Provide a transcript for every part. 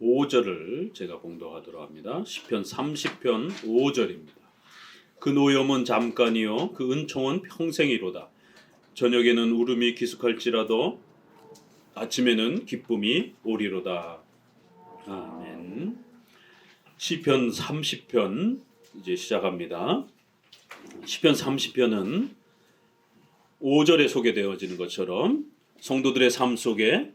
5절을 제가 봉독하도록 합니다. 시편 30편 5절입니다. 그 노염은 잠깐이요 그 은총은 평생이로다. 저녁에는 울음이 기숙할지라도 아침에는 기쁨이 오리로다. 아멘. 시편 30편 이제 시작합니다. 시편 30편은 5절에 소개되어지는 것처럼 성도들의 삶 속에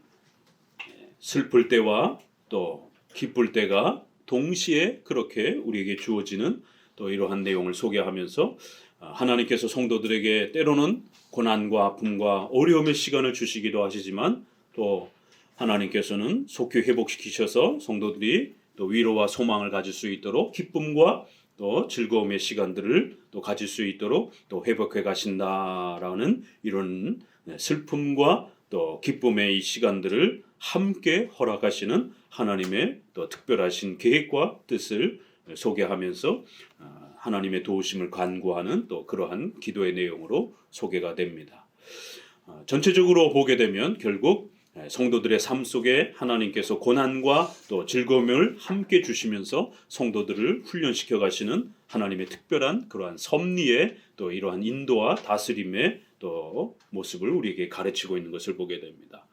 슬플 때와 또 기쁠 때가 동시에 그렇게 우리에게 주어지는 또 이러한 내용을 소개하면서 하나님께서 성도들에게 때로는 고난과 아픔과 어려움의 시간을 주시기도 하시지만 또 하나님께서는 속히 회복시키셔서 성도들이 또 위로와 소망을 가질 수 있도록 기쁨과 또 즐거움의 시간들을 또 가질 수 있도록 또 회복해 가신다라는 이런 슬픔과 또 기쁨의 이 시간들을 함께 허락하시는 하나님의 또 특별하신 계획과 뜻을 소개하면서 하나님의 도우심을 간구하는 또 그러한 기도의 내용으로 소개가 됩니다. 전체적으로 보게 되면 결국 성도들의 삶 속에 하나님께서 고난과 또 즐거움을 함께 주시면서 성도들을 훈련시켜 가시는 하나님의 특별한 그러한 섭리의 또 이러한 인도와 다스림의 또 모습을 우리에게 가르치고 있는 것을 보게 됩니다.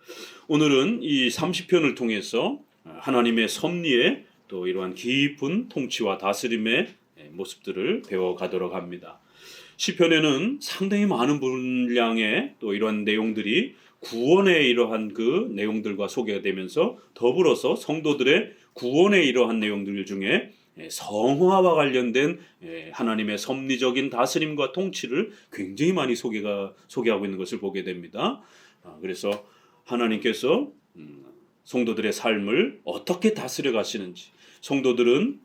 오늘은 이 30편을 통해서 하나님의 섭리의 또 이러한 깊은 통치와 다스림의 모습들을 배워가도록 합니다. 시편에는 상당히 많은 분량의 또 이러한 내용들이 구원의 이러한 그 내용들과 소개가 되면서 더불어서 성도들의 구원의 이러한 내용들 중에 성화와 관련된 하나님의 섭리적인 다스림과 통치를 굉장히 많이 소개하고 있는 것을 보게 됩니다. 그래서 하나님께서 성도들의 삶을 어떻게 다스려 가시는지, 성도들은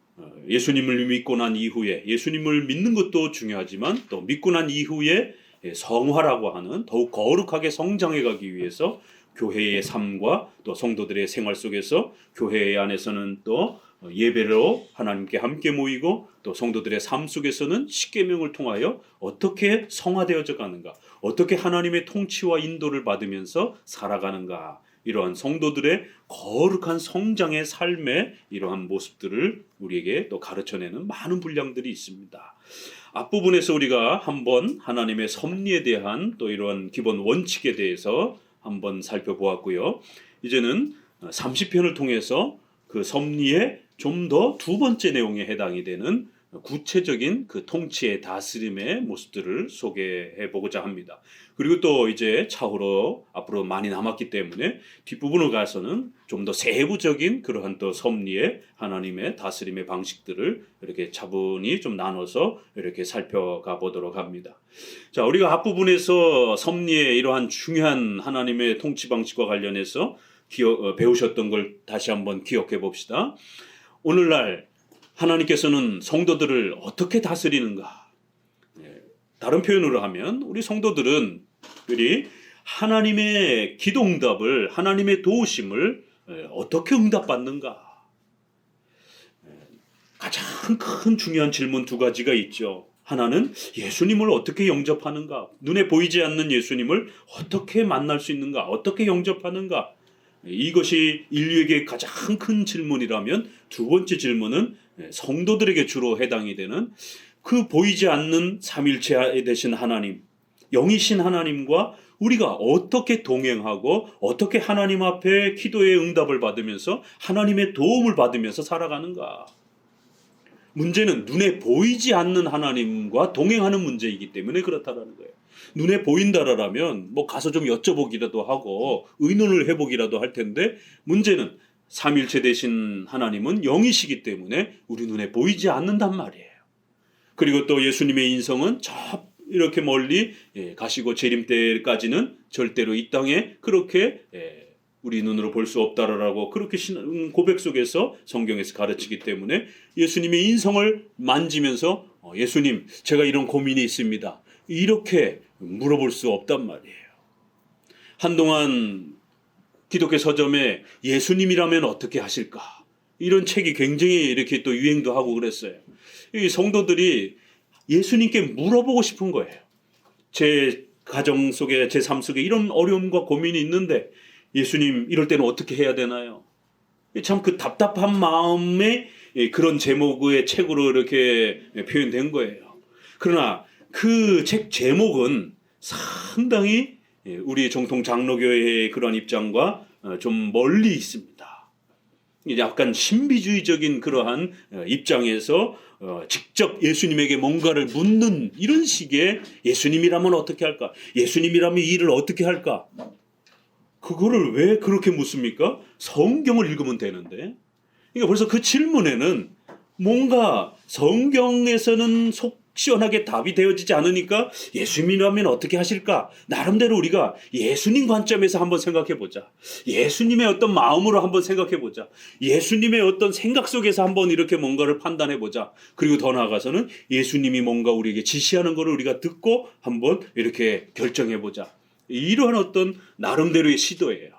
예수님을 믿고 난 이후에 예수님을 믿는 것도 중요하지만 또 믿고 난 이후에 성화라고 하는 더욱 거룩하게 성장해 가기 위해서 교회의 삶과 또 성도들의 생활 속에서 교회 안에서는 또 예배로 하나님께 함께 모이고 또 성도들의 삶 속에서는 십계명을 통하여 어떻게 성화되어져 가는가, 어떻게 하나님의 통치와 인도를 받으면서 살아가는가, 이러한 성도들의 거룩한 성장의 삶의 이러한 모습들을 우리에게 또 가르쳐내는 많은 분량들이 있습니다. 앞부분에서 우리가 한번 하나님의 섭리에 대한 또 이러한 기본 원칙에 대해서 한번 살펴보았고요. 이제는 30편을 통해서 그 섭리의 좀 더 두 번째 내용에 해당이 되는 구체적인 그 통치의 다스림의 모습들을 소개해 보고자 합니다. 그리고 또 이제 차후로 앞으로 많이 남았기 때문에 뒷부분을 가서는 좀 더 세부적인 그러한 또 섭리의 하나님의 다스림의 방식들을 이렇게 차분히 좀 나눠서 이렇게 살펴가 보도록 합니다. 자, 우리가 앞부분에서 섭리의 이러한 중요한 하나님의 통치 방식과 관련해서 배우셨던 걸 다시 한번 기억해 봅시다. 오늘날 하나님께서는 성도들을 어떻게 다스리는가? 다른 표현으로 하면 우리 성도들은 하나님의 기도 응답을, 하나님의 도우심을 어떻게 응답받는가? 가장 큰 중요한 질문 두 가지가 있죠. 하나는 예수님을 어떻게 영접하는가? 눈에 보이지 않는 예수님을 어떻게 만날 수 있는가? 어떻게 영접하는가? 이것이 인류에게 가장 큰 질문이라면 두 번째 질문은 성도들에게 주로 해당이 되는 그 보이지 않는 삼일체 되신 하나님, 영이신 하나님과 우리가 어떻게 동행하고 어떻게 하나님 앞에 기도의 응답을 받으면서 하나님의 도움을 받으면서 살아가는가. 문제는 눈에 보이지 않는 하나님과 동행하는 문제이기 때문에 그렇다라는 거예요. 눈에 보인다라면 가서 좀 여쭤보기라도 하고 의논을 해보기라도 할 텐데, 문제는 삼일체 되신 하나님은 영이시기 때문에 우리 눈에 보이지 않는단 말이에요. 그리고 또 예수님의 인성은 이렇게 멀리 가시고 재림 때까지는 절대로 이 땅에 그렇게 우리 눈으로 볼 수 없다라고 그렇게 고백 속에서 성경에서 가르치기 때문에 예수님의 인성을 만지면서 예수님, 제가 이런 고민이 있습니다, 이렇게 물어볼 수 없단 말이에요. 한동안 기독교 서점에 예수님이라면 어떻게 하실까? 이런 책이 굉장히 이렇게 또 유행도 하고 그랬어요. 이 성도들이 예수님께 물어보고 싶은 거예요. 제 가정 속에, 제 삶 속에 이런 어려움과 고민이 있는데 예수님, 이럴 때는 어떻게 해야 되나요? 참 그 답답한 마음에 그런 제목의 책으로 이렇게 표현된 거예요. 그러나 그 책 제목은 상당히 우리 정통 장로교회의 그런 입장과 좀 멀리 있습니다. 약간 신비주의적인 그러한 입장에서 직접 예수님에게 뭔가를 묻는 이런 식의 예수님이라면 어떻게 할까? 예수님이라면 이 일을 어떻게 할까? 그거를 왜 그렇게 묻습니까? 성경을 읽으면 되는데. 그러니까 벌써 그 질문에는 뭔가 성경에서는 속 시원하게 답이 되어지지 않으니까 예수님이라면 어떻게 하실까? 나름대로 우리가 예수님 관점에서 한번 생각해 보자. 예수님의 어떤 마음으로 한번 생각해 보자. 예수님의 어떤 생각 속에서 한번 이렇게 뭔가를 판단해 보자. 그리고 더 나아가서는 예수님이 뭔가 우리에게 지시하는 것을 우리가 듣고 한번 이렇게 결정해 보자. 이러한 어떤 나름대로의 시도예요.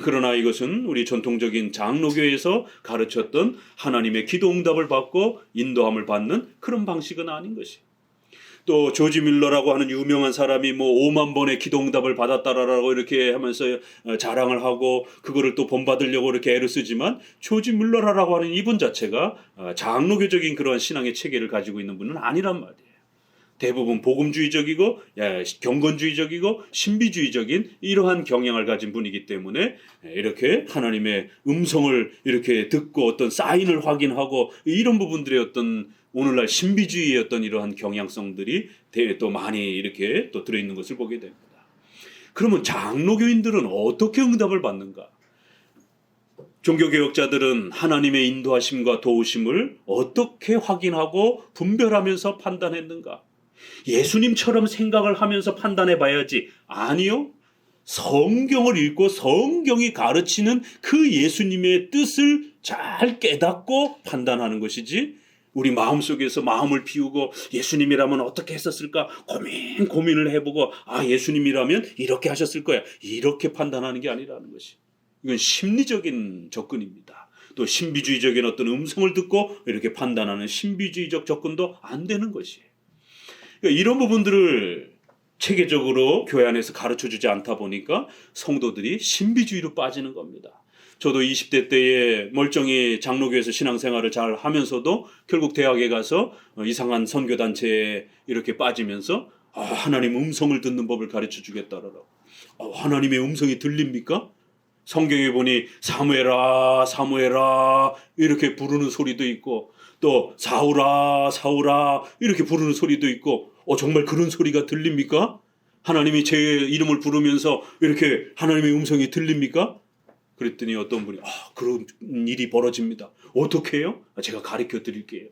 그러나 이것은 우리 전통적인 장로교에서 가르쳤던 하나님의 기도 응답을 받고 인도함을 받는 그런 방식은 아닌 것이. 또 조지 밀러라고 하는 유명한 사람이 뭐 5만 번의 기도 응답을 받았다라고 이렇게 하면서 자랑을 하고 그거를 또 본받으려고 이렇게 애를 쓰지만 조지 밀러라고 하는 이분 자체가 장로교적인 그러한 신앙의 체계를 가지고 있는 분은 아니란 말이에요. 대부분 복음주의적이고 경건주의적이고 신비주의적인 이러한 경향을 가진 분이기 때문에 이렇게 하나님의 음성을 이렇게 듣고 어떤 사인을 확인하고 이런 부분들의 어떤 오늘날 신비주의의 어떤 이러한 경향성들이 또 많이 이렇게 또 들어있는 것을 보게 됩니다. 그러면 장로교인들은 어떻게 응답을 받는가? 종교개혁자들은 하나님의 인도하심과 도우심을 어떻게 확인하고 분별하면서 판단했는가? 예수님처럼 생각을 하면서 판단해 봐야지. 아니요. 성경을 읽고 성경이 가르치는 그 예수님의 뜻을 잘 깨닫고 판단하는 것이지 우리 마음속에서 마음을 비우고 예수님이라면 어떻게 했었을까 고민을 해보고 예수님이라면 이렇게 하셨을 거야 이렇게 판단하는 게 아니라는 것이. 이건 심리적인 접근입니다. 또 신비주의적인 어떤 음성을 듣고 이렇게 판단하는 신비주의적 접근도 안 되는 것이에요. 그러니까 이런 부분들을 체계적으로 교회 안에서 가르쳐주지 않다 보니까 성도들이 신비주의로 빠지는 겁니다. 저도 20대 때에 멀쩡히 장로교에서 신앙생활을 잘 하면서도 결국 대학에 가서 이상한 선교단체에 이렇게 빠지면서 하나님 음성을 듣는 법을 가르쳐 주겠다라고. 하나님의 음성이 들립니까? 성경에 보니 사무엘아 사무엘아 이렇게 부르는 소리도 있고 또 사울아 사울아 이렇게 부르는 소리도 있고 정말 그런 소리가 들립니까? 하나님이 제 이름을 부르면서 이렇게 하나님의 음성이 들립니까? 그랬더니 어떤 분이 그런 일이 벌어집니다. 어떻게 해요? 제가 가르쳐 드릴게요.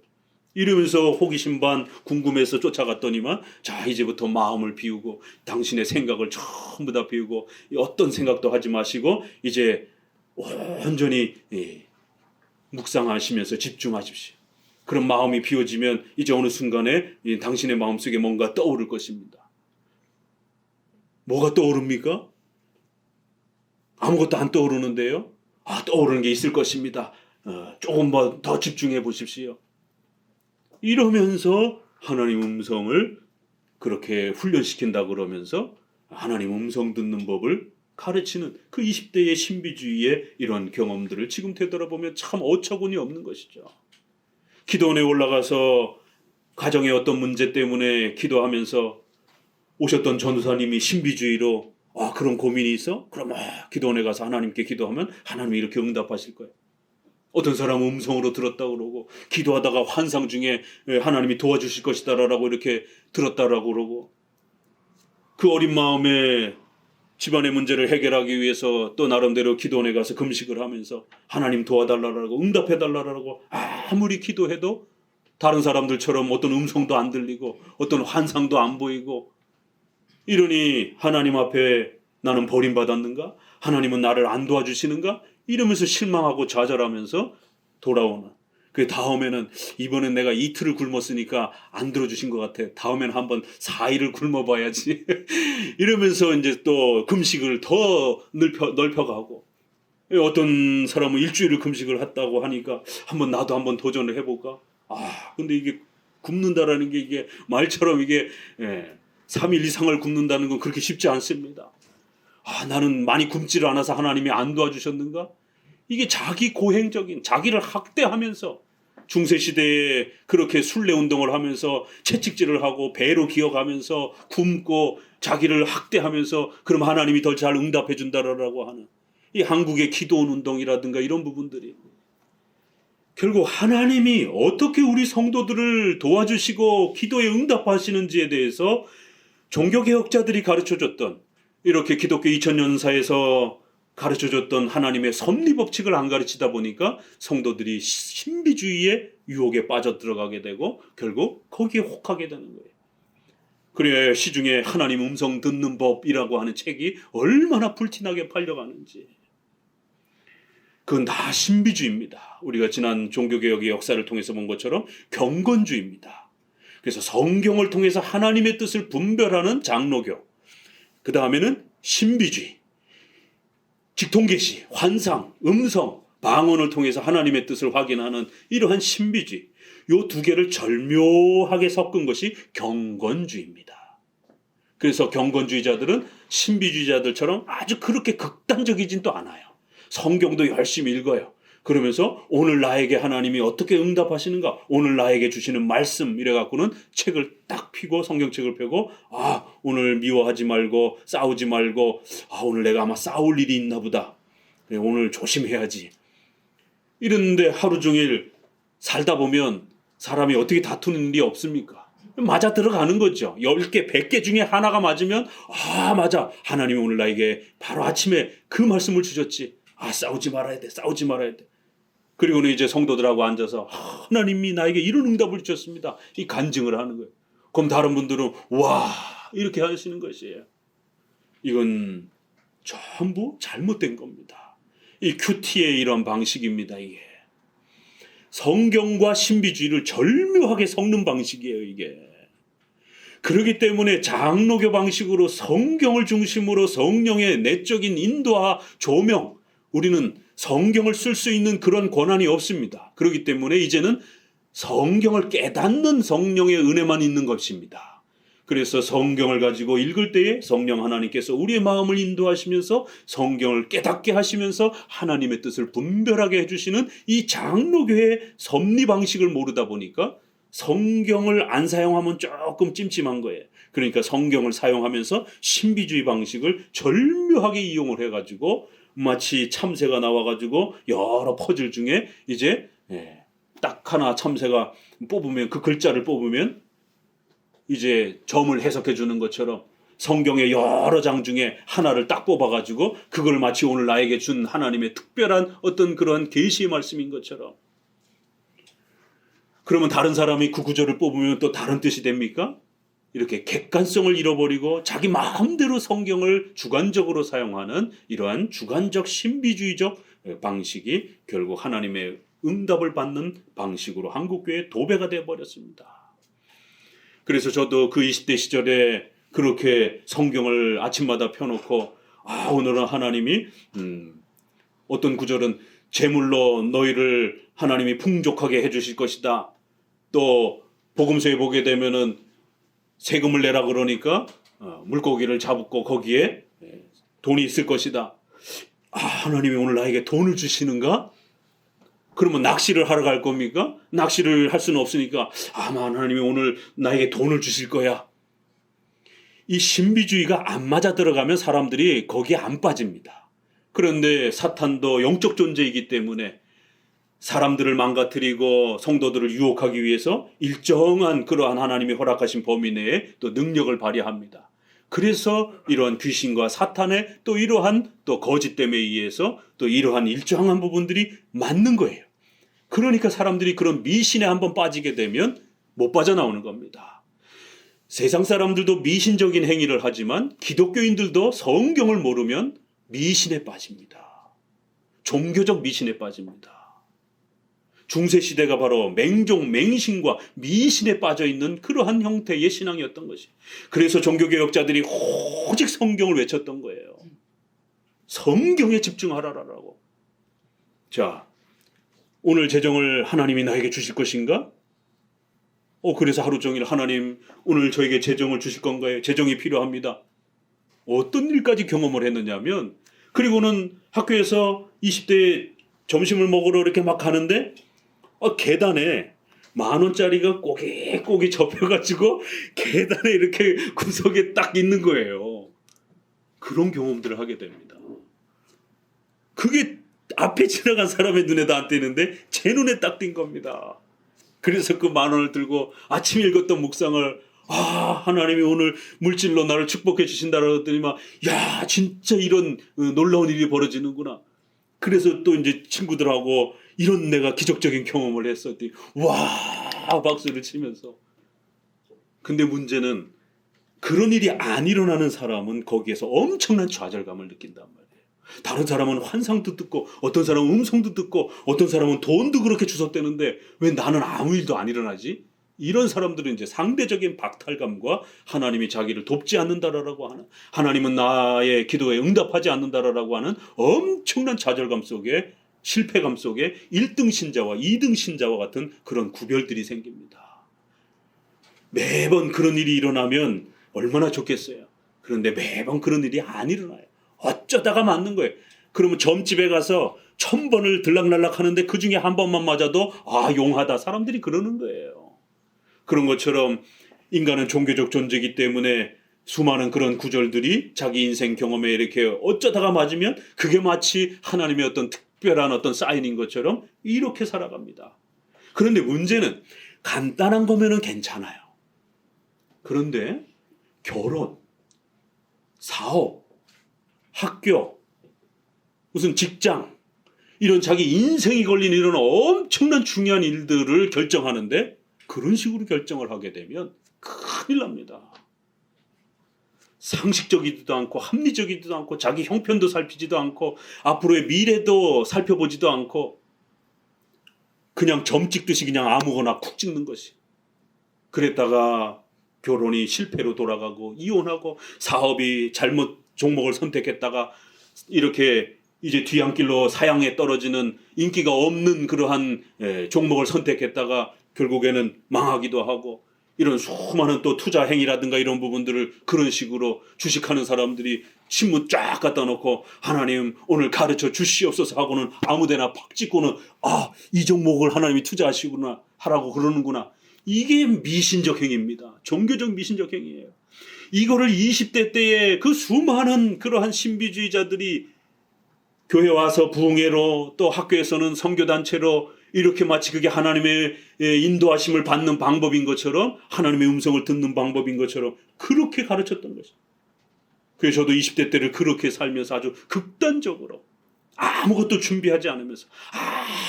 이러면서 호기심 반 궁금해서 쫓아갔더니만 자 이제부터 마음을 비우고 당신의 생각을 전부 다 비우고 어떤 생각도 하지 마시고 이제 온전히 묵상하시면서 집중하십시오. 그런 마음이 비워지면 이제 어느 순간에 당신의 마음속에 뭔가 떠오를 것입니다. 뭐가 떠오릅니까? 아무것도 안 떠오르는데요. 떠오르는 게 있을 것입니다. 조금 더 집중해 보십시오. 이러면서 하나님 음성을 그렇게 훈련시킨다 그러면서 하나님 음성 듣는 법을 가르치는 그 20대의 신비주의의 이런 경험들을 지금 되돌아보면 참 어처구니 없는 것이죠. 기도원에 올라가서 가정의 어떤 문제 때문에 기도하면서 오셨던 전도사님이 신비주의로 그런 고민이 있어? 그럼 기도원에 가서 하나님께 기도하면 하나님이 이렇게 응답하실 거예요. 어떤 사람은 음성으로 들었다고 그러고 기도하다가 환상 중에 하나님이 도와주실 것이다라고 이렇게 들었다라고 그러고 그 어린 마음에 집안의 문제를 해결하기 위해서 또 나름대로 기도원에 가서 금식을 하면서 하나님 도와달라고 응답해달라고 아무리 기도해도 다른 사람들처럼 어떤 음성도 안 들리고 어떤 환상도 안 보이고 이러니 하나님 앞에 나는 버림받았는가? 하나님은 나를 안 도와주시는가? 이러면서 실망하고 좌절하면서 돌아오는. 그 다음에는 이번엔 내가 이틀을 굶었으니까 안 들어주신 것 같아. 다음에는 한번 4일을 굶어봐야지. 이러면서 이제 또 금식을 더 넓혀가고 어떤 사람은 일주일을 금식을 했다고 하니까 나도 한번 도전을 해볼까? 근데 이게 굶는다라는 게 이게 말처럼 이게 3일 이상을 굶는다는 건 그렇게 쉽지 않습니다. 나는 많이 굶지를 않아서 하나님이 안 도와주셨는가? 이게 자기 고행적인, 자기를 학대하면서 중세시대에 그렇게 순례운동을 하면서 채찍질을 하고 배로 기어가면서 굶고 자기를 학대하면서 그럼 하나님이 더 잘 응답해 준다라고 하는 이 한국의 기도원 운동이라든가 이런 부분들이 결국 하나님이 어떻게 우리 성도들을 도와주시고 기도에 응답하시는지에 대해서 종교개혁자들이 가르쳐줬던, 이렇게 기독교 2000년사에서 가르쳐줬던 하나님의 섭리법칙을 안 가르치다 보니까 성도들이 신비주의의 유혹에 빠져들어가게 되고 결국 거기에 혹하게 되는 거예요. 그래야 시중에 하나님 음성 듣는 법이라고 하는 책이 얼마나 불티나게 팔려가는지. 그건 다 신비주의입니다. 우리가 지난 종교개혁의 역사를 통해서 본 것처럼 경건주의입니다. 그래서 성경을 통해서 하나님의 뜻을 분별하는 장로교, 그 다음에는 신비주의, 직통계시, 환상, 음성, 방언을 통해서 하나님의 뜻을 확인하는 이러한 신비주의, 이 두 개를 절묘하게 섞은 것이 경건주의입니다. 그래서 경건주의자들은 신비주의자들처럼 아주 그렇게 극단적이진 또 않아요. 성경도 열심히 읽어요. 그러면서 오늘 나에게 하나님이 어떻게 응답하시는가, 오늘 나에게 주시는 말씀, 이래갖고는 책을 딱 펴고, 성경책을 펴고, 오늘 미워하지 말고 싸우지 말고, 오늘 내가 아마 싸울 일이 있나 보다, 오늘 조심해야지, 이랬는데 하루 종일 살다 보면 사람이 어떻게 다투는 일이 없습니까? 맞아 들어가는 거죠. 10개, 100개 중에 하나가 맞으면 맞아, 하나님이 오늘 나에게 바로 아침에 그 말씀을 주셨지. 싸우지 말아야 돼, 싸우지 말아야 돼. 그리고는 이제 성도들하고 앉아서 하나님이 나에게 이런 응답을 주셨습니다, 이 간증을 하는 거예요. 그럼 다른 분들은 와, 이렇게 하시는 것이에요. 이건 전부 잘못된 겁니다. 이 큐티의 이런 방식입니다. 이게 성경과 신비주의를 절묘하게 섞는 방식이에요. 이게 그렇기 때문에 장로교 방식으로 성경을 중심으로 성령의 내적인 인도와 조명, 우리는 성경을 쓸 수 있는 그런 권한이 없습니다. 그렇기 때문에 이제는 성경을 깨닫는 성령의 은혜만 있는 것입니다. 그래서 성경을 가지고 읽을 때에 성령 하나님께서 우리의 마음을 인도하시면서 성경을 깨닫게 하시면서 하나님의 뜻을 분별하게 해주시는 이 장로교의 섭리 방식을 모르다 보니까 성경을 안 사용하면 조금 찜찜한 거예요. 그러니까 성경을 사용하면서 신비주의 방식을 절묘하게 이용을 해가지고 마치 참새가 나와가지고 여러 퍼즐 중에 이제 딱 하나 참새가 뽑으면, 그 글자를 뽑으면 이제 점을 해석해 주는 것처럼 성경의 여러 장 중에 하나를 딱 뽑아가지고 그걸 마치 오늘 나에게 준 하나님의 특별한 어떤 그러한 계시의 말씀인 것처럼, 그러면 다른 사람이 그 구절을 뽑으면 또 다른 뜻이 됩니까? 이렇게 객관성을 잃어버리고 자기 마음대로 성경을 주관적으로 사용하는 이러한 주관적 신비주의적 방식이 결국 하나님의 응답을 받는 방식으로 한국교회의 도배가 되어버렸습니다. 그래서 저도 그 20대 시절에 그렇게 성경을 아침마다 펴놓고 오늘은 하나님이 어떤 구절은 재물로 너희를 하나님이 풍족하게 해주실 것이다. 또 복음서에 보게 되면은 세금을 내라 그러니까 물고기를 잡고 거기에 돈이 있을 것이다. 하나님이 오늘 나에게 돈을 주시는가? 그러면 낚시를 하러 갈 겁니까? 낚시를 할 수는 없으니까 아마 하나님이 오늘 나에게 돈을 주실 거야. 이 신비주의가 안 맞아 들어가면 사람들이 거기에 안 빠집니다. 그런데 사탄도 영적 존재이기 때문에 사람들을 망가뜨리고 성도들을 유혹하기 위해서 일정한 그러한 하나님이 허락하신 범위 내에 또 능력을 발휘합니다. 그래서 이러한 귀신과 사탄의 또 이러한 또 거짓됨에 의해서 또 이러한 일정한 부분들이 맞는 거예요. 그러니까 사람들이 그런 미신에 한번 빠지게 되면 못 빠져나오는 겁니다. 세상 사람들도 미신적인 행위를 하지만 기독교인들도 성경을 모르면 미신에 빠집니다. 종교적 미신에 빠집니다. 중세시대가 바로 맹종, 맹신과 미신에 빠져있는 그러한 형태의 신앙이었던 것이. 그래서 종교개혁자들이 오직 성경을 외쳤던 거예요. 성경에 집중하라라고. 자, 오늘 재정을 하나님이 나에게 주실 것인가? 그래서 하루 종일 하나님 오늘 저에게 재정을 주실 건가요? 재정이 필요합니다. 어떤 일까지 경험을 했느냐면, 그리고는 학교에서 20대 점심을 먹으러 이렇게 막 가는데 계단에 10,000원짜리가 꼬깃꼬깃 접혀가지고 계단에 이렇게 구석에 딱 있는 거예요. 그런 경험들을 하게 됩니다. 그게 앞에 지나간 사람의 눈에도 안 띄는데 제 눈에 딱 띈 겁니다. 그래서 그 10,000원을 들고 아침에 읽었던 묵상을 하나님이 오늘 물질로 나를 축복해 주신다라고 했더니만 야 진짜 이런 놀라운 일이 벌어지는구나. 그래서 또 이제 친구들하고 이런 내가 기적적인 경험을 했었더니 와 박수를 치면서. 근데 문제는 그런 일이 안 일어나는 사람은 거기에서 엄청난 좌절감을 느낀단 말이에요. 다른 사람은 환상도 듣고 어떤 사람은 음성도 듣고 어떤 사람은 돈도 그렇게 주석대는데 왜 나는 아무 일도 안 일어나지? 이런 사람들은 이제 상대적인 박탈감과 하나님이 자기를 돕지 않는다라고 하는, 하나님은 나의 기도에 응답하지 않는다라고 하는 엄청난 좌절감 속에, 실패감 속에 1등 신자와 2등 신자와 같은 그런 구별들이 생깁니다. 매번 그런 일이 일어나면 얼마나 좋겠어요. 그런데 매번 그런 일이 안 일어나요. 어쩌다가 맞는 거예요. 그러면 점집에 가서 1000번을 들락날락 하는데 그 중에 한 번만 맞아도 용하다. 사람들이 그러는 거예요. 그런 것처럼 인간은 종교적 존재이기 때문에 수많은 그런 구절들이 자기 인생 경험에 이렇게 어쩌다가 맞으면 그게 마치 하나님의 어떤 특별한 어떤 사인인 것처럼 이렇게 살아갑니다. 그런데 문제는 간단한 거면은 괜찮아요. 그런데 결혼, 사업, 학교, 무슨 직장, 이런 자기 인생이 걸린 이런 엄청난 중요한 일들을 결정하는데 그런 식으로 결정을 하게 되면 큰일 납니다. 상식적이지도 않고 합리적이지도 않고 자기 형편도 살피지도 않고 앞으로의 미래도 살펴보지도 않고 그냥 점 찍듯이 그냥 아무거나 쿡 찍는 것이. 그랬다가 결혼이 실패로 돌아가고 이혼하고 사업이 잘못 종목을 선택했다가 이렇게 이제 뒤안길로 사양에 떨어지는 인기가 없는 그러한 종목을 선택했다가 결국에는 망하기도 하고 이런 수많은 또 투자 행위라든가 이런 부분들을 그런 식으로 주식하는 사람들이 신문 쫙 갖다 놓고 하나님 오늘 가르쳐 주시옵소서 하고는 아무데나 팍 찍고는 이 종목을 하나님이 투자하시구나 하라고 그러는구나. 이게 미신적 행위입니다. 종교적 미신적 행위예요. 이거를 20대 때에 그 수많은 그러한 신비주의자들이 교회 와서 부흥회로 또 학교에서는 선교단체로 이렇게 마치 그게 하나님의 인도하심을 받는 방법인 것처럼 하나님의 음성을 듣는 방법인 것처럼 그렇게 가르쳤던 것이죠. 그래서 저도 20대 때를 그렇게 살면서 아주 극단적으로 아무것도 준비하지 않으면서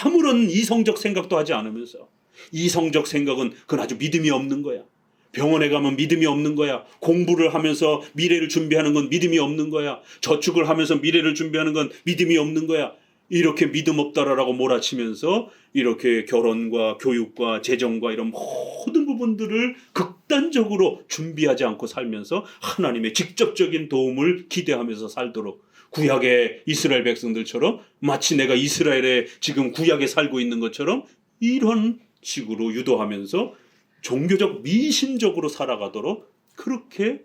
아무런 이성적 생각도 하지 않으면서 이성적 생각은 그건 아주 믿음이 없는 거야. 병원에 가면 믿음이 없는 거야. 공부를 하면서 미래를 준비하는 건 믿음이 없는 거야. 저축을 하면서 미래를 준비하는 건 믿음이 없는 거야. 이렇게 믿음 없다라고 몰아치면서 이렇게 결혼과 교육과 재정과 이런 모든 부분들을 극단적으로 준비하지 않고 살면서 하나님의 직접적인 도움을 기대하면서 살도록 구약의 이스라엘 백성들처럼 마치 내가 이스라엘에 지금 구약에 살고 있는 것처럼 이런 식으로 유도하면서 종교적 미신적으로 살아가도록 그렇게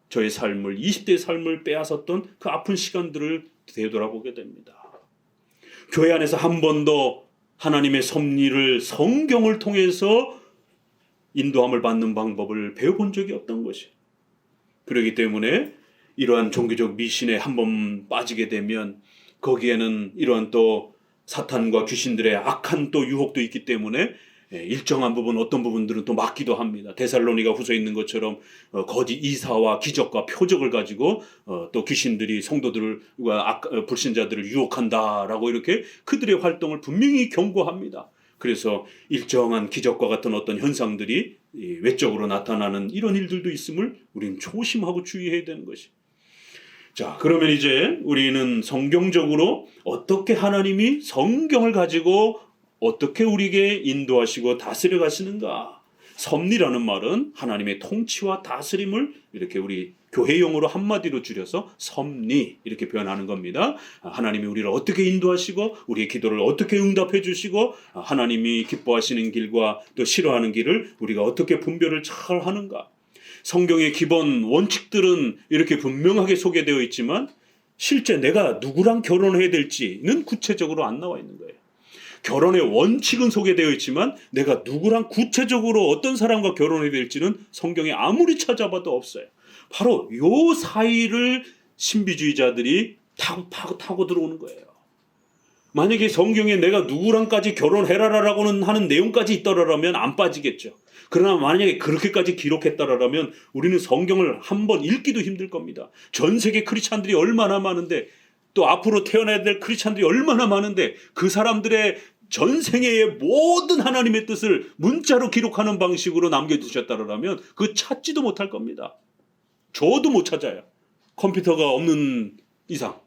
저의 삶을 20대의 삶을 빼앗았던 그 아픈 시간들을 되돌아보게 됩니다. 교회 안에서 한 번도 하나님의 섭리를 성경을 통해서 인도함을 받는 방법을 배워본 적이 없던 것이에요. 그렇기 때문에 이러한 종교적 미신에 한 번 빠지게 되면 거기에는 이러한 또 사탄과 귀신들의 악한 또 유혹도 있기 때문에 일정한 부분 어떤 부분들은 또 막기도 합니다. 데살로니가 후서에 있는 것처럼 거짓 이사와 기적과 표적을 가지고 또 귀신들이 성도들과 불신자들을 유혹한다라고 이렇게 그들의 활동을 분명히 경고합니다. 그래서 일정한 기적과 같은 어떤 현상들이 외적으로 나타나는 이런 일들도 있음을 우리는 조심하고 주의해야 되는 것이. 자, 그러면 이제 우리는 성경적으로 어떻게 하나님이 성경을 가지고 어떻게 우리에게 인도하시고 다스려 가시는가? 섭리라는 말은 하나님의 통치와 다스림을 이렇게 우리 교회용어로 한마디로 줄여서 섭리 이렇게 표현하는 겁니다. 하나님이 우리를 어떻게 인도하시고 우리의 기도를 어떻게 응답해 주시고 하나님이 기뻐하시는 길과 또 싫어하는 길을 우리가 어떻게 분별을 잘 하는가? 성경의 기본 원칙들은 이렇게 분명하게 소개되어 있지만 실제 내가 누구랑 결혼해야 될지는 구체적으로 안 나와 있는 거예요. 결혼의 원칙은 소개되어 있지만 내가 누구랑 구체적으로 어떤 사람과 결혼해야 될지는 성경에 아무리 찾아봐도 없어요. 바로 요 사이를 신비주의자들이 타고 들어오는 거예요. 만약에 성경에 내가 누구랑까지 결혼해라라고는 하는 내용까지 있더라면 안 빠지겠죠. 그러나 만약에 그렇게까지 기록했다라면 우리는 성경을 한번 읽기도 힘들 겁니다. 전 세계 크리스찬들이 얼마나 많은데, 또 앞으로 태어나야 될 크리스찬들이 얼마나 많은데, 그 사람들의 전생애의 모든 하나님의 뜻을 문자로 기록하는 방식으로 남겨두셨다라면 그 찾지도 못할 겁니다. 저도 못 찾아요. 컴퓨터가 없는 이상.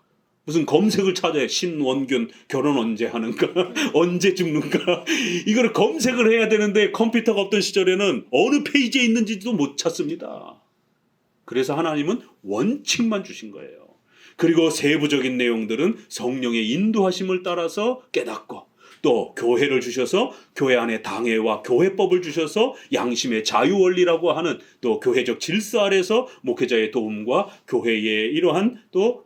무슨 검색을 찾아야 신원균 결혼 언제 하는가 언제 죽는가 이걸 검색을 해야 되는데 컴퓨터가 없던 시절에는 어느 페이지에 있는지도 못 찾습니다. 그래서 하나님은 원칙만 주신 거예요. 그리고 세부적인 내용들은 성령의 인도하심을 따라서 깨닫고, 또 교회를 주셔서 교회 안에 당회와 교회법을 주셔서 양심의 자유원리라고 하는 또 교회적 질서 아래서 목회자의 도움과 교회의 이러한 또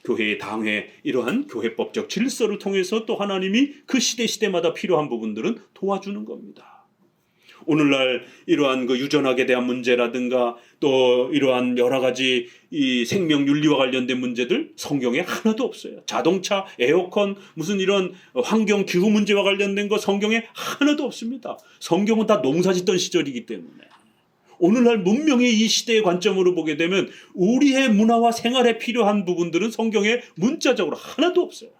교회의 당회, 이러한 교회법적 질서를 통해서 또 하나님이 그 시대마다 필요한 부분들은 도와주는 겁니다. 오늘날 이러한 그 유전학에 대한 문제라든가 또 이러한 여러 가지 이 생명윤리와 관련된 문제들 성경에 하나도 없어요. 자동차, 에어컨, 무슨 이런 환경 기후 문제와 관련된 거 성경에 하나도 없습니다. 성경은 다 농사짓던 시절이기 때문에. 오늘날 문명의 이 시대의 관점으로 보게 되면 우리의 문화와 생활에 필요한 부분들은 성경에 문자적으로 하나도 없어요.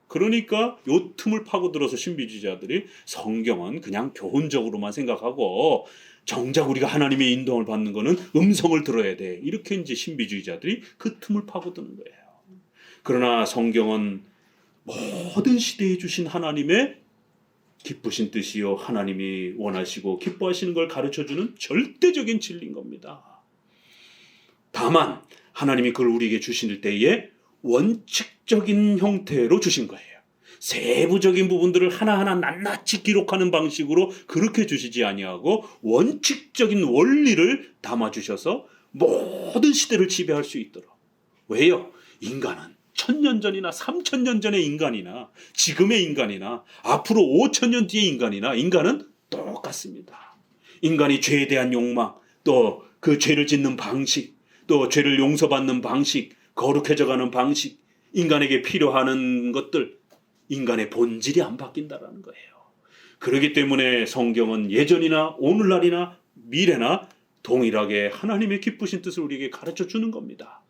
그러니까 요 틈을 파고들어서 신비주의자들이 성경은 그냥 교훈적으로만 생각하고 정작 우리가 하나님의 인도를 받는 거는 음성을 들어야 돼. 이렇게 이제 신비주의자들이 그 틈을 파고드는 거예요. 그러나 성경은 모든 시대에 주신 하나님의 기쁘신 뜻이요 하나님이 원하시고 기뻐하시는 걸 가르쳐주는 절대적인 진리인 겁니다. 다만 하나님이 그걸 우리에게 주실 때에 원칙적인 형태로 주신 거예요. 세부적인 부분들을 하나하나 낱낱이 기록하는 방식으로 그렇게 주시지 아니하고 원칙적인 원리를 담아주셔서 모든 시대를 지배할 수 있도록. 왜요? 인간은 1000년 전이나 3000년 전의 인간이나 지금의 인간이나 앞으로 5000년 뒤의 인간이나 인간은 똑같습니다. 인간이 죄에 대한 욕망, 또 그 죄를 짓는 방식, 또 죄를 용서받는 방식, 거룩해져가는 방식, 인간에게 필요한 것들, 인간의 본질이 안 바뀐다라는 거예요. 그렇기 때문에 성경은 예전이나 오늘날이나 미래나 동일하게 하나님의 기쁘신 뜻을 우리에게 가르쳐 주는 겁니다.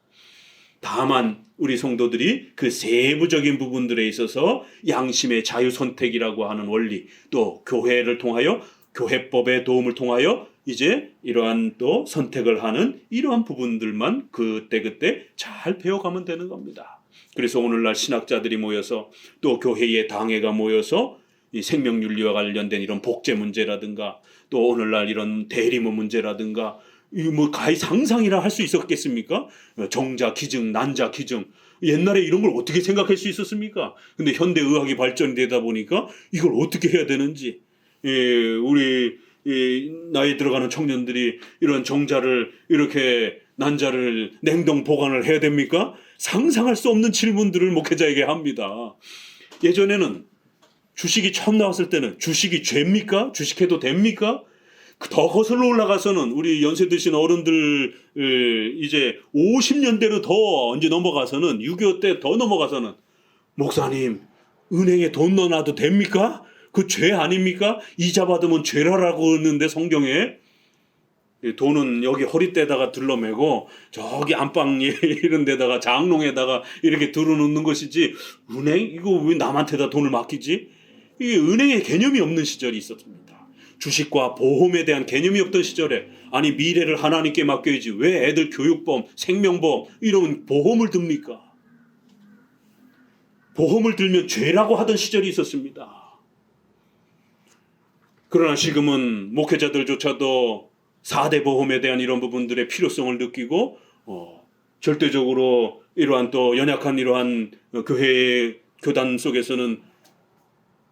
다만 우리 성도들이 그 세부적인 부분들에 있어서 양심의 자유 선택이라고 하는 원리, 또 교회를 통하여 교회법의 도움을 통하여 이제 이러한 또 선택을 하는 이러한 부분들만 그때 잘 배워가면 되는 겁니다. 그래서 오늘날 신학자들이 모여서 또 교회의 당회가 모여서 이 생명윤리와 관련된 이런 복제 문제라든가 또 오늘날 이런 대리문 문제라든가 뭐 가히 상상이라 할 수 있었겠습니까? 정자 기증, 난자 기증. 옛날에 이런 걸 어떻게 생각할 수 있었습니까? 근데 현대 의학이 발전이 되다 보니까 이걸 어떻게 해야 되는지, 우리 나이 들어가는 청년들이 이런 정자를 이렇게 난자를 냉동 보관을 해야 됩니까? 상상할 수 없는 질문들을 목회자에게 합니다. 예전에는 주식이 처음 나왔을 때는 주식이 죄입니까? 주식해도 됩니까? 더 거슬러 올라가서는 우리 연세 드신 어른들 이제 50년대로 더 이제 넘어가서는 6.25 때 더 넘어가서는 목사님 은행에 돈 넣어놔도 됩니까? 그 죄 아닙니까? 이자 받으면 죄라라고 했는데 성경에 돈은 여기 허리띠에다가 둘러매고 저기 안방 이런 데다가 장롱에다가 이렇게 들어놓는 것이지 은행 이거 왜 남한테다 돈을 맡기지? 이게 은행의 개념이 없는 시절이 있었습니다. 주식과 보험에 대한 개념이 없던 시절에 아니 미래를 하나님께 맡겨야지 왜 애들 교육보험, 생명보험 이런 보험을 듭니까? 보험을 들면 죄라고 하던 시절이 있었습니다. 그러나 지금은 목회자들조차도 4대 보험에 대한 이런 부분들의 필요성을 느끼고 절대적으로 이러한 또 연약한 이러한 교회의 교단 속에서는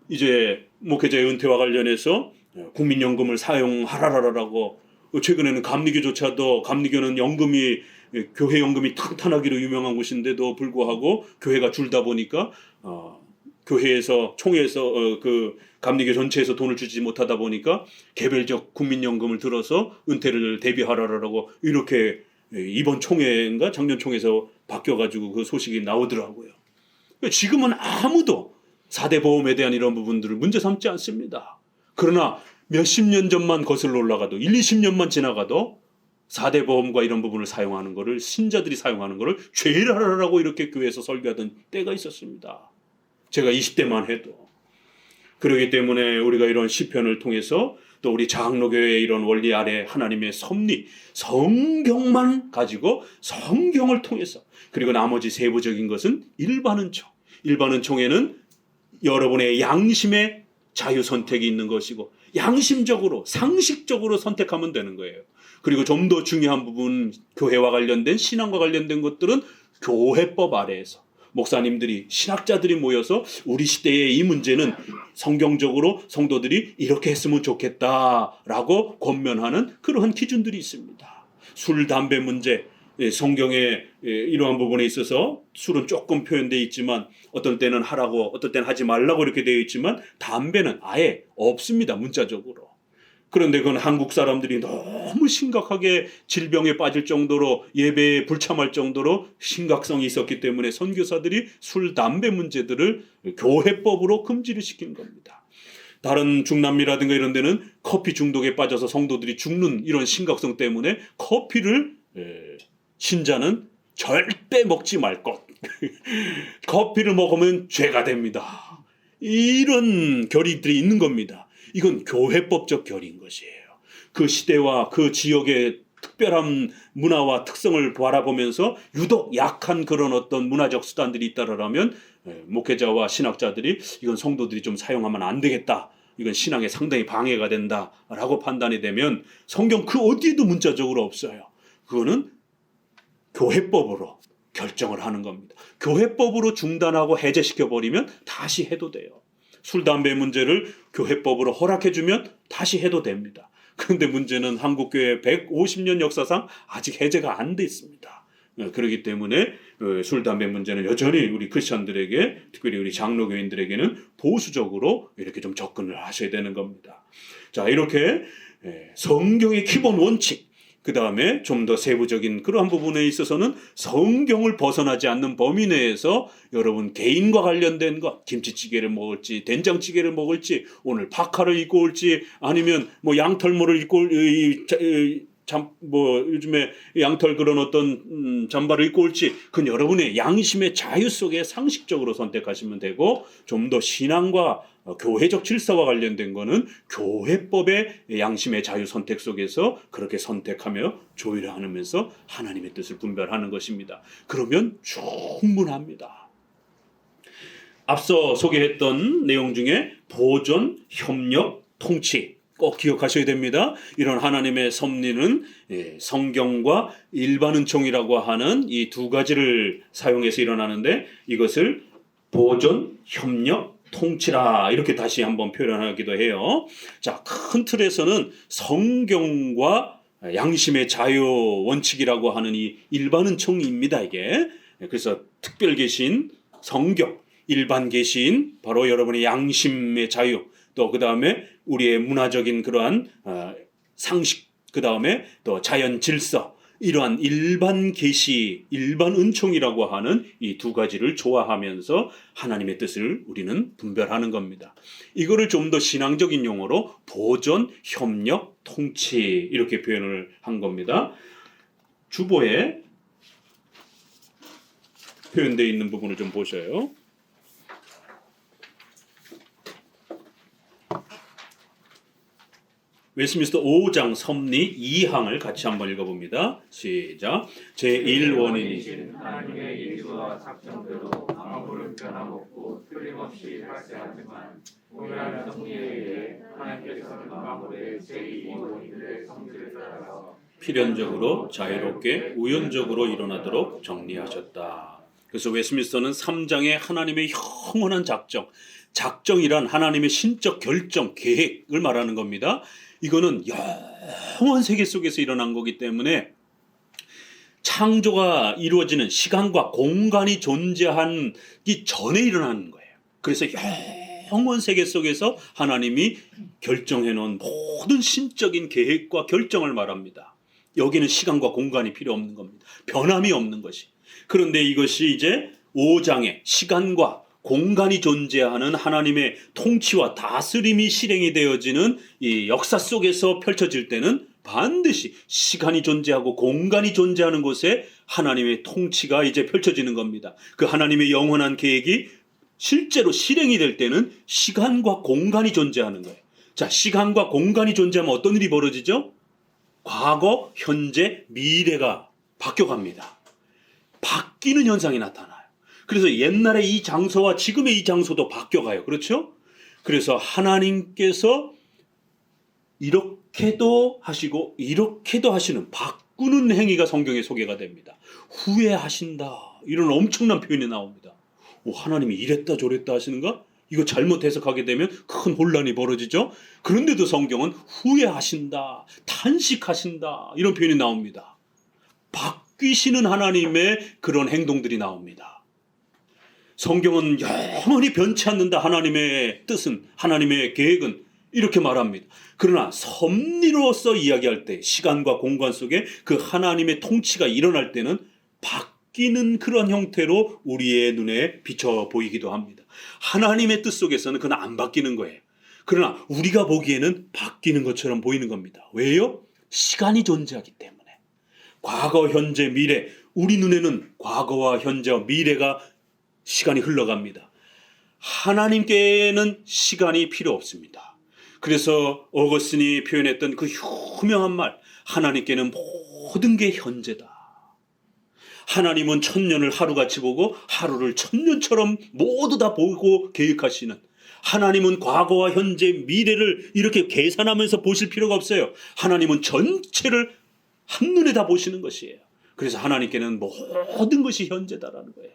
이제 목회자의 은퇴와 관련해서 국민연금을 사용하라라고 최근에는 감리교조차도 감리교는 연금이 교회 연금이 탄탄하기로 유명한 곳인데도 불구하고 교회가 줄다 보니까 교회에서 총회에서 그 감리교 전체에서 돈을 주지 못하다 보니까 개별적 국민연금을 들어서 은퇴를 대비하라라고 이렇게 이번 총회인가 작년 총회에서 바뀌어가지고 그 소식이 나오더라고요. 지금은 아무도 4대 보험에 대한 이런 부분들을 문제 삼지 않습니다. 그러나 몇십 년 전만 거슬러 올라가도 1, 20년만 지나가도 4대 보험과 이런 부분을 사용하는 것을 신자들이 사용하는 것을 죄라라고 이렇게 교회에서 설교하던 때가 있었습니다. 제가 20대만 해도. 그렇기 때문에 우리가 이런 시편을 통해서 또 우리 장로교회의 이런 원리 아래 하나님의 섭리, 성경만 가지고 성경을 통해서 그리고 나머지 세부적인 것은 일반 은총. 일반 은총에는 여러분의 양심의 자유 선택이 있는 것이고 양심적으로 상식적으로 선택하면 되는 거예요. 그리고 좀 더 중요한 부분 교회와 관련된 신앙과 관련된 것들은 교회법 아래에서 목사님들이 신학자들이 모여서 우리 시대의 이 문제는 성경적으로 성도들이 이렇게 했으면 좋겠다라고 권면하는 그러한 기준들이 있습니다. 술, 담배 문제, 성경의 이러한 부분에 있어서 술은 조금 표현되어 있지만 어떤 때는 하라고 어떤 때는 하지 말라고 이렇게 되어 있지만 담배는 아예 없습니다. 문자적으로. 그런데 그건 한국 사람들이 너무 심각하게 질병에 빠질 정도로 예배에 불참할 정도로 심각성이 있었기 때문에 선교사들이 술, 담배 문제들을 교회법으로 금지를 시킨 겁니다. 다른 중남미라든가 이런 데는 커피 중독에 빠져서 성도들이 죽는 이런 심각성 때문에 커피를 신자는 절대 먹지 말 것. 커피를 먹으면 죄가 됩니다. 이런 결의들이 있는 겁니다. 이건 교회법적 결의인 것이에요. 그 시대와 그 지역의 특별한 문화와 특성을 바라보면서 유독 약한 그런 어떤 문화적 수단들이 있다라면 목회자와 신학자들이 이건 성도들이 좀 사용하면 안 되겠다. 이건 신앙에 상당히 방해가 된다라고 판단이 되면 성경 그 어디에도 문자적으로 없어요. 그거는 교회법으로 결정을 하는 겁니다. 교회법으로 중단하고 해제시켜버리면 다시 해도 돼요. 술, 담배 문제를 교회법으로 허락해주면 다시 해도 됩니다. 그런데 문제는 한국교회 150년 역사상 아직 해제가 안 돼 있습니다. 그렇기 때문에 술, 담배 문제는 여전히 우리 크리스천들에게 특별히 우리 장로교인들에게는 보수적으로 이렇게 좀 접근을 하셔야 되는 겁니다. 자, 이렇게 성경의 기본 원칙 그 다음에 좀 더 세부적인 그러한 부분에 있어서는 성경을 벗어나지 않는 범위 내에서 여러분 개인과 관련된 것, 김치찌개를 먹을지 된장찌개를 먹을지 오늘 파카를 입고 올지 아니면 뭐 양털모를 입고 요즘에 양털 그런 어떤 잠바를 입고 올지 그건 여러분의 양심의 자유 속에 상식적으로 선택하시면 되고 좀 더 신앙과 교회적 질서와 관련된 거는 교회법의 양심의 자유 선택 속에서 그렇게 선택하며 조율하면서 하나님의 뜻을 분별하는 것입니다. 그러면 충분합니다. 앞서 소개했던 내용 중에 보존, 협력, 통치 꼭 기억하셔야 됩니다. 이런 하나님의 섭리는 성경과 일반 은총이라고 하는 이 두 가지를 사용해서 일어나는데 이것을 보존, 협력, 통치라 이렇게 다시 한번 표현하기도 해요. 자, 큰 틀에서는 성경과 양심의 자유 원칙이라고 하는 이 일반 은총입니다. 이게 그래서 특별 계신 성경, 일반 계신 바로 여러분의 양심의 자유 또 그 다음에 우리의 문화적인 그러한 상식 그 다음에 또 자연 질서 이러한 일반 계시, 일반 은총이라고 하는 이 두 가지를 조화하면서 하나님의 뜻을 우리는 분별하는 겁니다. 이거를 좀 더 신앙적인 용어로 보존, 협력, 통치 이렇게 표현을 한 겁니다. 주보에 표현되어 있는 부분을 좀 보셔요. 웨스트민스터 5장 섭리 2항을 같이 한번 읽어봅니다. 시작. 제1원인이신 하나님의 일수와 작정대로 아무런 변함없고 틀림없이 발생하지만 우연한 섭리에 의해 하나님께서는 만물의 제2원인들의 성질을 따라서 필연적으로 자유롭게 우연적으로 일어나도록 정리하셨다. 그래서 웨스트민스터는 3장의 하나님의 영원한 작정이란 하나님의 신적 결정, 계획을 말하는 겁니다. 이거는 영원 세계 속에서 일어난 거기 때문에 창조가 이루어지는 시간과 공간이 존재하기 전에 일어나는 거예요. 그래서 영원 세계 속에서 하나님이 결정해 놓은 모든 신적인 계획과 결정을 말합니다. 여기는 시간과 공간이 필요 없는 겁니다. 변함이 없는 것이. 그런데 이것이 이제 5장에 시간과 공간이 존재하는 하나님의 통치와 다스림이 실행이 되어지는 이 역사 속에서 펼쳐질 때는 반드시 시간이 존재하고 공간이 존재하는 곳에 하나님의 통치가 이제 펼쳐지는 겁니다. 그 하나님의 영원한 계획이 실제로 실행이 될 때는 시간과 공간이 존재하는 거예요. 자, 시간과 공간이 존재하면 어떤 일이 벌어지죠? 과거, 현재, 미래가 바뀌어갑니다. 바뀌는 현상이 나타나요. 그래서 옛날의 이 장소와 지금의 이 장소도 바뀌어가요. 그렇죠? 그래서 하나님께서 이렇게도 하시고 이렇게도 하시는 바꾸는 행위가 성경에 소개가 됩니다. 후회하신다. 이런 엄청난 표현이 나옵니다. 하나님이 이랬다 저랬다 하시는가? 이거 잘못 해석하게 되면 큰 혼란이 벌어지죠. 그런데도 성경은 후회하신다, 탄식하신다 이런 표현이 나옵니다. 바뀌시는 하나님의 그런 행동들이 나옵니다. 성경은 영원히 변치 않는다. 하나님의 뜻은, 하나님의 계획은 이렇게 말합니다. 그러나 섭리로서 이야기할 때 시간과 공간 속에 그 하나님의 통치가 일어날 때는 바뀌는 그런 형태로 우리의 눈에 비쳐 보이기도 합니다. 하나님의 뜻 속에서는 그건 안 바뀌는 거예요. 그러나 우리가 보기에는 바뀌는 것처럼 보이는 겁니다. 왜요? 시간이 존재하기 때문에. 과거, 현재, 미래. 우리 눈에는 과거와 현재와 미래가 시간이 흘러갑니다. 하나님께는 시간이 필요 없습니다. 그래서 어거스틴이 표현했던 그 유명한 말, 하나님께는 모든 게 현재다. 하나님은 천년을 하루같이 보고 하루를 천년처럼 모두 다 보고 계획하시는, 하나님은 과거와 현재, 미래를 이렇게 계산하면서 보실 필요가 없어요. 하나님은 전체를 한눈에 다 보시는 것이에요. 그래서 하나님께는 모든 것이 현재다라는 거예요.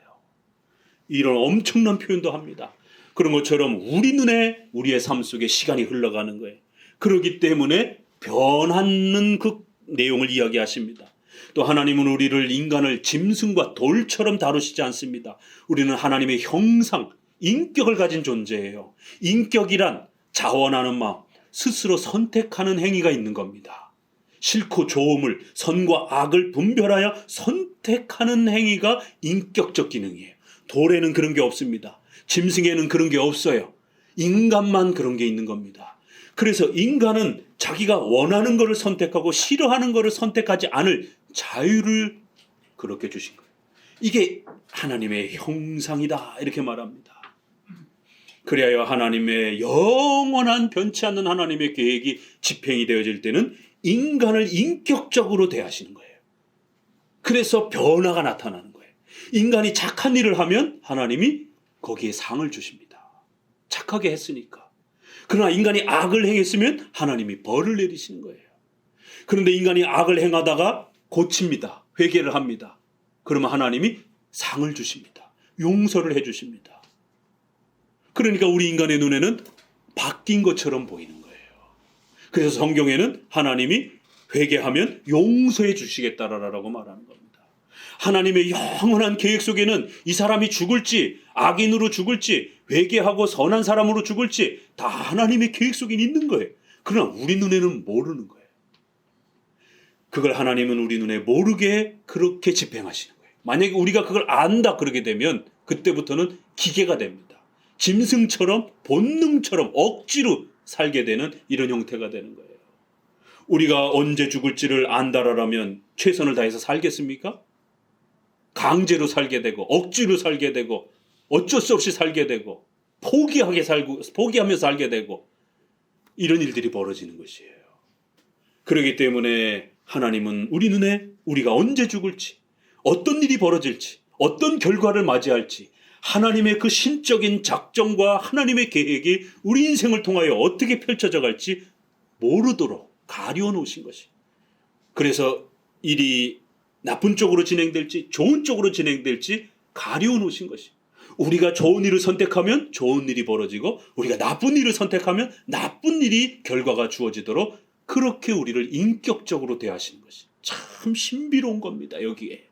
이런 엄청난 표현도 합니다. 그런 것처럼 우리 눈에 우리의 삶 속에 시간이 흘러가는 거예요. 그렇기 때문에 변하는 그 내용을 이야기하십니다. 또 하나님은 우리를, 인간을 짐승과 돌처럼 다루시지 않습니다. 우리는 하나님의 형상, 인격을 가진 존재예요. 인격이란 자원하는 마음, 스스로 선택하는 행위가 있는 겁니다. 싫고 좋음을, 선과 악을 분별하여 선택하는 행위가 인격적 기능이에요. 돌에는 그런 게 없습니다. 짐승에는 그런 게 없어요. 인간만 그런 게 있는 겁니다. 그래서 인간은 자기가 원하는 것을 선택하고 싫어하는 것을 선택하지 않을 자유를 그렇게 주신 거예요. 이게 하나님의 형상이다 이렇게 말합니다. 그래야 하나님의 영원한 변치 않는 하나님의 계획이 집행이 되어질 때는 인간을 인격적으로 대하시는 거예요. 그래서 변화가 나타나는 거예요. 인간이 착한 일을 하면 하나님이 거기에 상을 주십니다. 착하게 했으니까. 그러나 인간이 악을 행했으면 하나님이 벌을 내리시는 거예요. 그런데 인간이 악을 행하다가 고칩니다. 회개를 합니다. 그러면 하나님이 상을 주십니다. 용서를 해주십니다. 그러니까 우리 인간의 눈에는 바뀐 것처럼 보이는 거예요. 그래서 성경에는 하나님이 회개하면 용서해 주시겠다라고 말하는 겁니다. 하나님의 영원한 계획 속에는 이 사람이 죽을지, 악인으로 죽을지, 회개하고 선한 사람으로 죽을지 다 하나님의 계획 속에 있는 거예요. 그러나 우리 눈에는 모르는 거예요. 그걸 하나님은 우리 눈에 모르게 그렇게 집행하시는 거예요. 만약에 우리가 그걸 안다 그러게 되면 그때부터는 기계가 됩니다. 짐승처럼, 본능처럼 억지로 살게 되는 이런 형태가 되는 거예요. 우리가 언제 죽을지를 안다라면 최선을 다해서 살겠습니까? 강제로 살게 되고 억지로 살게 되고 어쩔 수 없이 살게 되고 포기하며 살게 되고 이런 일들이 벌어지는 것이에요. 그렇기 때문에 하나님은 우리 눈에 우리가 언제 죽을지, 어떤 일이 벌어질지, 어떤 결과를 맞이할지, 하나님의 그 신적인 작정과 하나님의 계획이 우리 인생을 통하여 어떻게 펼쳐져 갈지 모르도록 가려 놓으신 것이. 그래서 일이 나쁜 쪽으로 진행될지 좋은 쪽으로 진행될지 가려 놓으신 것이. 우리가 좋은 일을 선택하면 좋은 일이 벌어지고 우리가 나쁜 일을 선택하면 나쁜 일이 결과가 주어지도록 그렇게 우리를 인격적으로 대하시는 것이 참 신비로운 겁니다. 여기에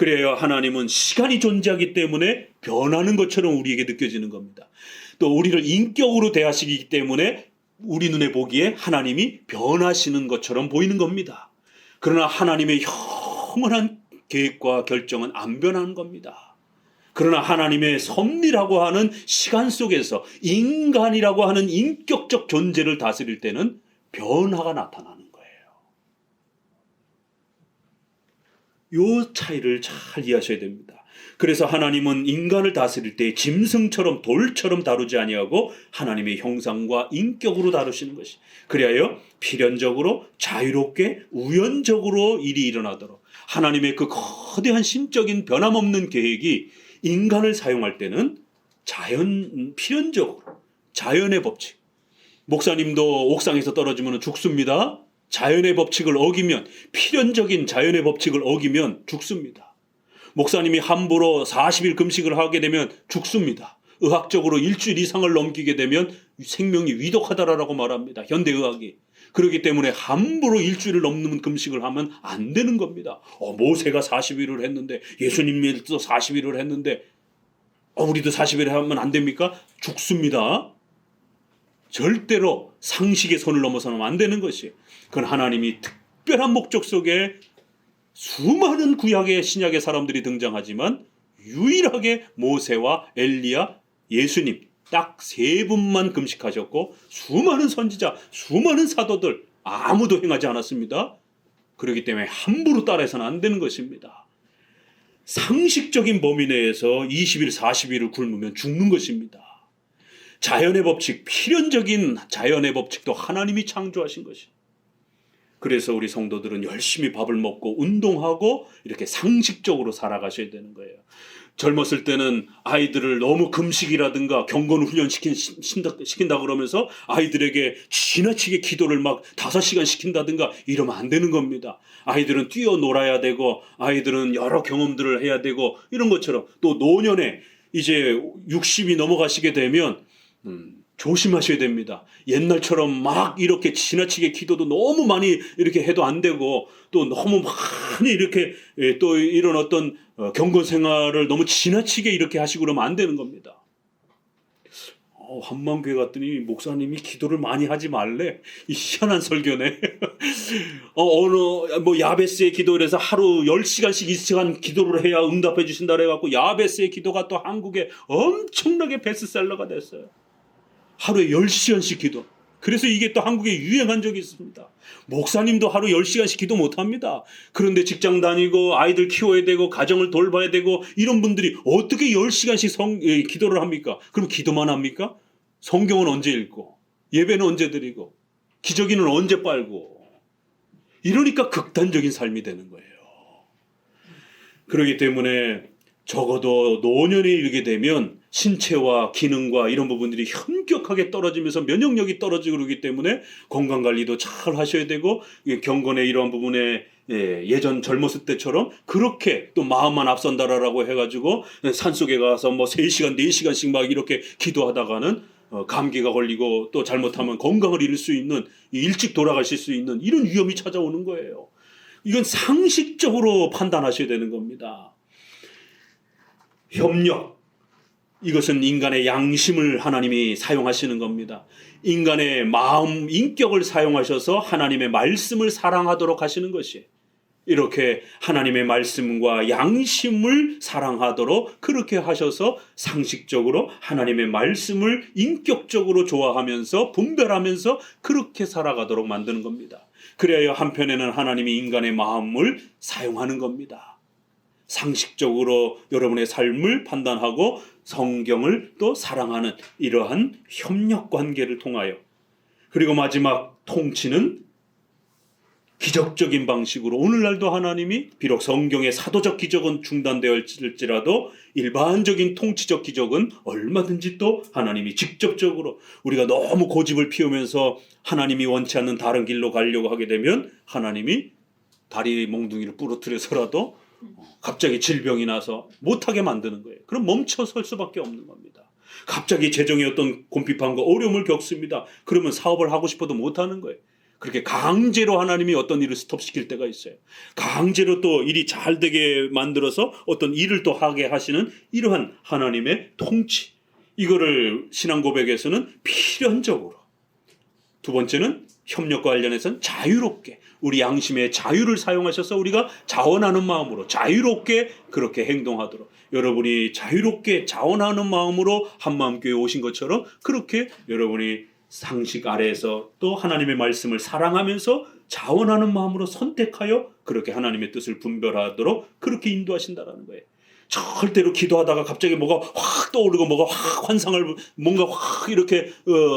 그래야 하나님은 시간이 존재하기 때문에 변하는 것처럼 우리에게 느껴지는 겁니다. 또 우리를 인격으로 대하시기 때문에 우리 눈에 보기에 하나님이 변하시는 것처럼 보이는 겁니다. 그러나 하나님의 영원한 계획과 결정은 안 변하는 겁니다. 그러나 하나님의 섭리라고 하는 시간 속에서 인간이라고 하는 인격적 존재를 다스릴 때는 변화가 나타나는 거예요. 이 차이를 잘 이해하셔야 됩니다. 그래서 하나님은 인간을 다스릴 때 짐승처럼 돌처럼 다루지 아니하고 하나님의 형상과 인격으로 다루시는 것이, 그리하여 필연적으로 자유롭게 우연적으로 일이 일어나도록 하나님의 그 거대한 신적인 변함없는 계획이 인간을 사용할 때는 필연적으로 자연의 법칙, 목사님도 옥상에서 떨어지면 죽습니다. 자연의 법칙을 어기면, 필연적인 자연의 법칙을 어기면 죽습니다. 목사님이 함부로 40일 금식을 하게 되면 죽습니다. 의학적으로 일주일 이상을 넘기게 되면 생명이 위독하다라고 말합니다. 현대의학이. 그렇기 때문에 함부로 일주일을 넘는 금식을 하면 안 되는 겁니다. 모세가 40일을 했는데, 예수님도 40일을 했는데 우리도 40일 하면 안 됩니까? 죽습니다. 절대로 상식의 선을 넘어서는 안 되는 것이, 그건 하나님이 특별한 목적 속에 수많은 구약의 신약의 사람들이 등장하지만 유일하게 모세와 엘리야, 예수님 딱 세 분만 금식하셨고, 수많은 선지자, 수많은 사도들 아무도 행하지 않았습니다. 그렇기 때문에 함부로 따라해서는 안 되는 것입니다. 상식적인 범위 내에서 20일, 40일을 굶으면 죽는 것입니다. 자연의 법칙, 필연적인 자연의 법칙도 하나님이 창조하신 것입니다. 그래서 우리 성도들은 열심히 밥을 먹고 운동하고 이렇게 상식적으로 살아가셔야 되는 거예요. 젊었을 때는 아이들을 너무 금식이라든가 경건 훈련 시킨다 그러면서 아이들에게 지나치게 기도를 막 5시간 시킨다든가 이러면 안 되는 겁니다. 아이들은 뛰어놀아야 되고, 아이들은 여러 경험들을 해야 되고, 이런 것처럼 또 노년에 이제 60이 넘어가시게 되면 조심하셔야 됩니다. 옛날처럼 막 이렇게 지나치게 기도도 너무 많이 이렇게 해도 안 되고, 또 너무 많이 이렇게 또 이런 어떤 경건 생활을 너무 지나치게 이렇게 하시고 그러면 안 되는 겁니다. 한만교회 갔더니 목사님이 기도를 많이 하지 말래. 이 희한한 설교네. 야베스의 기도를 해서 하루 10시간씩 20시간 기도를 해야 응답해 주신다 그래갖고 야베스의 기도가 또 한국에 엄청나게 베스트셀러가 됐어요. 하루에 10시간씩 기도. 그래서 이게 또 한국에 유행한 적이 있습니다. 목사님도 하루 10시간씩 기도 못합니다. 그런데 직장 다니고 아이들 키워야 되고 가정을 돌봐야 되고 이런 분들이 어떻게 10시간씩 기도를 합니까? 그럼 기도만 합니까? 성경은 언제 읽고, 예배는 언제 드리고, 기저귀는 언제 빨고, 이러니까 극단적인 삶이 되는 거예요. 그렇기 때문에 적어도 노년에 이르게 되면 신체와 기능과 이런 부분들이 현격하게 떨어지면서 면역력이 떨어지고 그러기 때문에 건강관리도 잘 하셔야 되고, 경건의 이러한 부분에 예전 젊었을 때처럼 그렇게 또 마음만 앞선다라고 해가지고 산속에 가서 3시간 4시간씩 막 이렇게 기도하다가는 감기가 걸리고 또 잘못하면 건강을 잃을 수 있는, 일찍 돌아가실 수 있는 이런 위험이 찾아오는 거예요. 이건 상식적으로 판단하셔야 되는 겁니다. 협력, 이것은 인간의 양심을 하나님이 사용하시는 겁니다. 인간의 마음, 인격을 사용하셔서 하나님의 말씀을 사랑하도록 하시는 것이, 이렇게 하나님의 말씀과 양심을 사랑하도록 그렇게 하셔서 상식적으로 하나님의 말씀을 인격적으로 좋아하면서 분별하면서 그렇게 살아가도록 만드는 겁니다. 그래야 한편에는 하나님이 인간의 마음을 사용하는 겁니다. 상식적으로 여러분의 삶을 판단하고 성경을 또 사랑하는 이러한 협력 관계를 통하여, 그리고 마지막 통치는 기적적인 방식으로, 오늘날도 하나님이 비록 성경의 사도적 기적은 중단되었을지라도 일반적인 통치적 기적은 얼마든지 또 하나님이 직접적으로, 우리가 너무 고집을 피우면서 하나님이 원치 않는 다른 길로 가려고 하게 되면 하나님이 다리 몽둥이를 부러뜨려서라도 갑자기 질병이 나서 못하게 만드는 거예요. 그럼 멈춰설 수밖에 없는 겁니다. 갑자기 재정의 어떤 곤핍함과 어려움을 겪습니다. 그러면 사업을 하고 싶어도 못하는 거예요. 그렇게 강제로 하나님이 어떤 일을 스톱시킬 때가 있어요. 강제로 또 일이 잘 되게 만들어서 어떤 일을 또 하게 하시는 이러한 하나님의 통치. 이거를 신앙 고백에서는 필연적으로. 두 번째는 협력과 관련해서는 자유롭게 우리 양심의 자유를 사용하셔서 우리가 자원하는 마음으로 자유롭게 그렇게 행동하도록, 여러분이 자유롭게 자원하는 마음으로 한마음교회에 오신 것처럼 그렇게 여러분이 상식 아래에서 또 하나님의 말씀을 사랑하면서 자원하는 마음으로 선택하여 그렇게 하나님의 뜻을 분별하도록 그렇게 인도하신다라는 거예요. 절대로 기도하다가 갑자기 뭐가 확 떠오르고 뭐가 확 환상을 뭔가 확 이렇게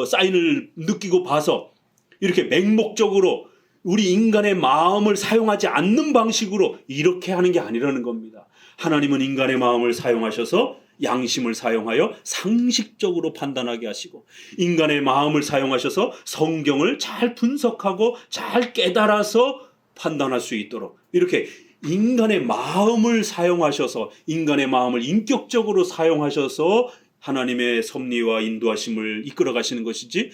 사인을 느끼고 봐서 이렇게 맹목적으로 우리 인간의 마음을 사용하지 않는 방식으로 이렇게 하는 게 아니라는 겁니다. 하나님은 인간의 마음을 사용하셔서 양심을 사용하여 상식적으로 판단하게 하시고, 인간의 마음을 사용하셔서 성경을 잘 분석하고 잘 깨달아서 판단할 수 있도록 이렇게 인간의 마음을 사용하셔서, 인간의 마음을 인격적으로 사용하셔서 하나님의 섭리와 인도하심을 이끌어 가시는 것이지,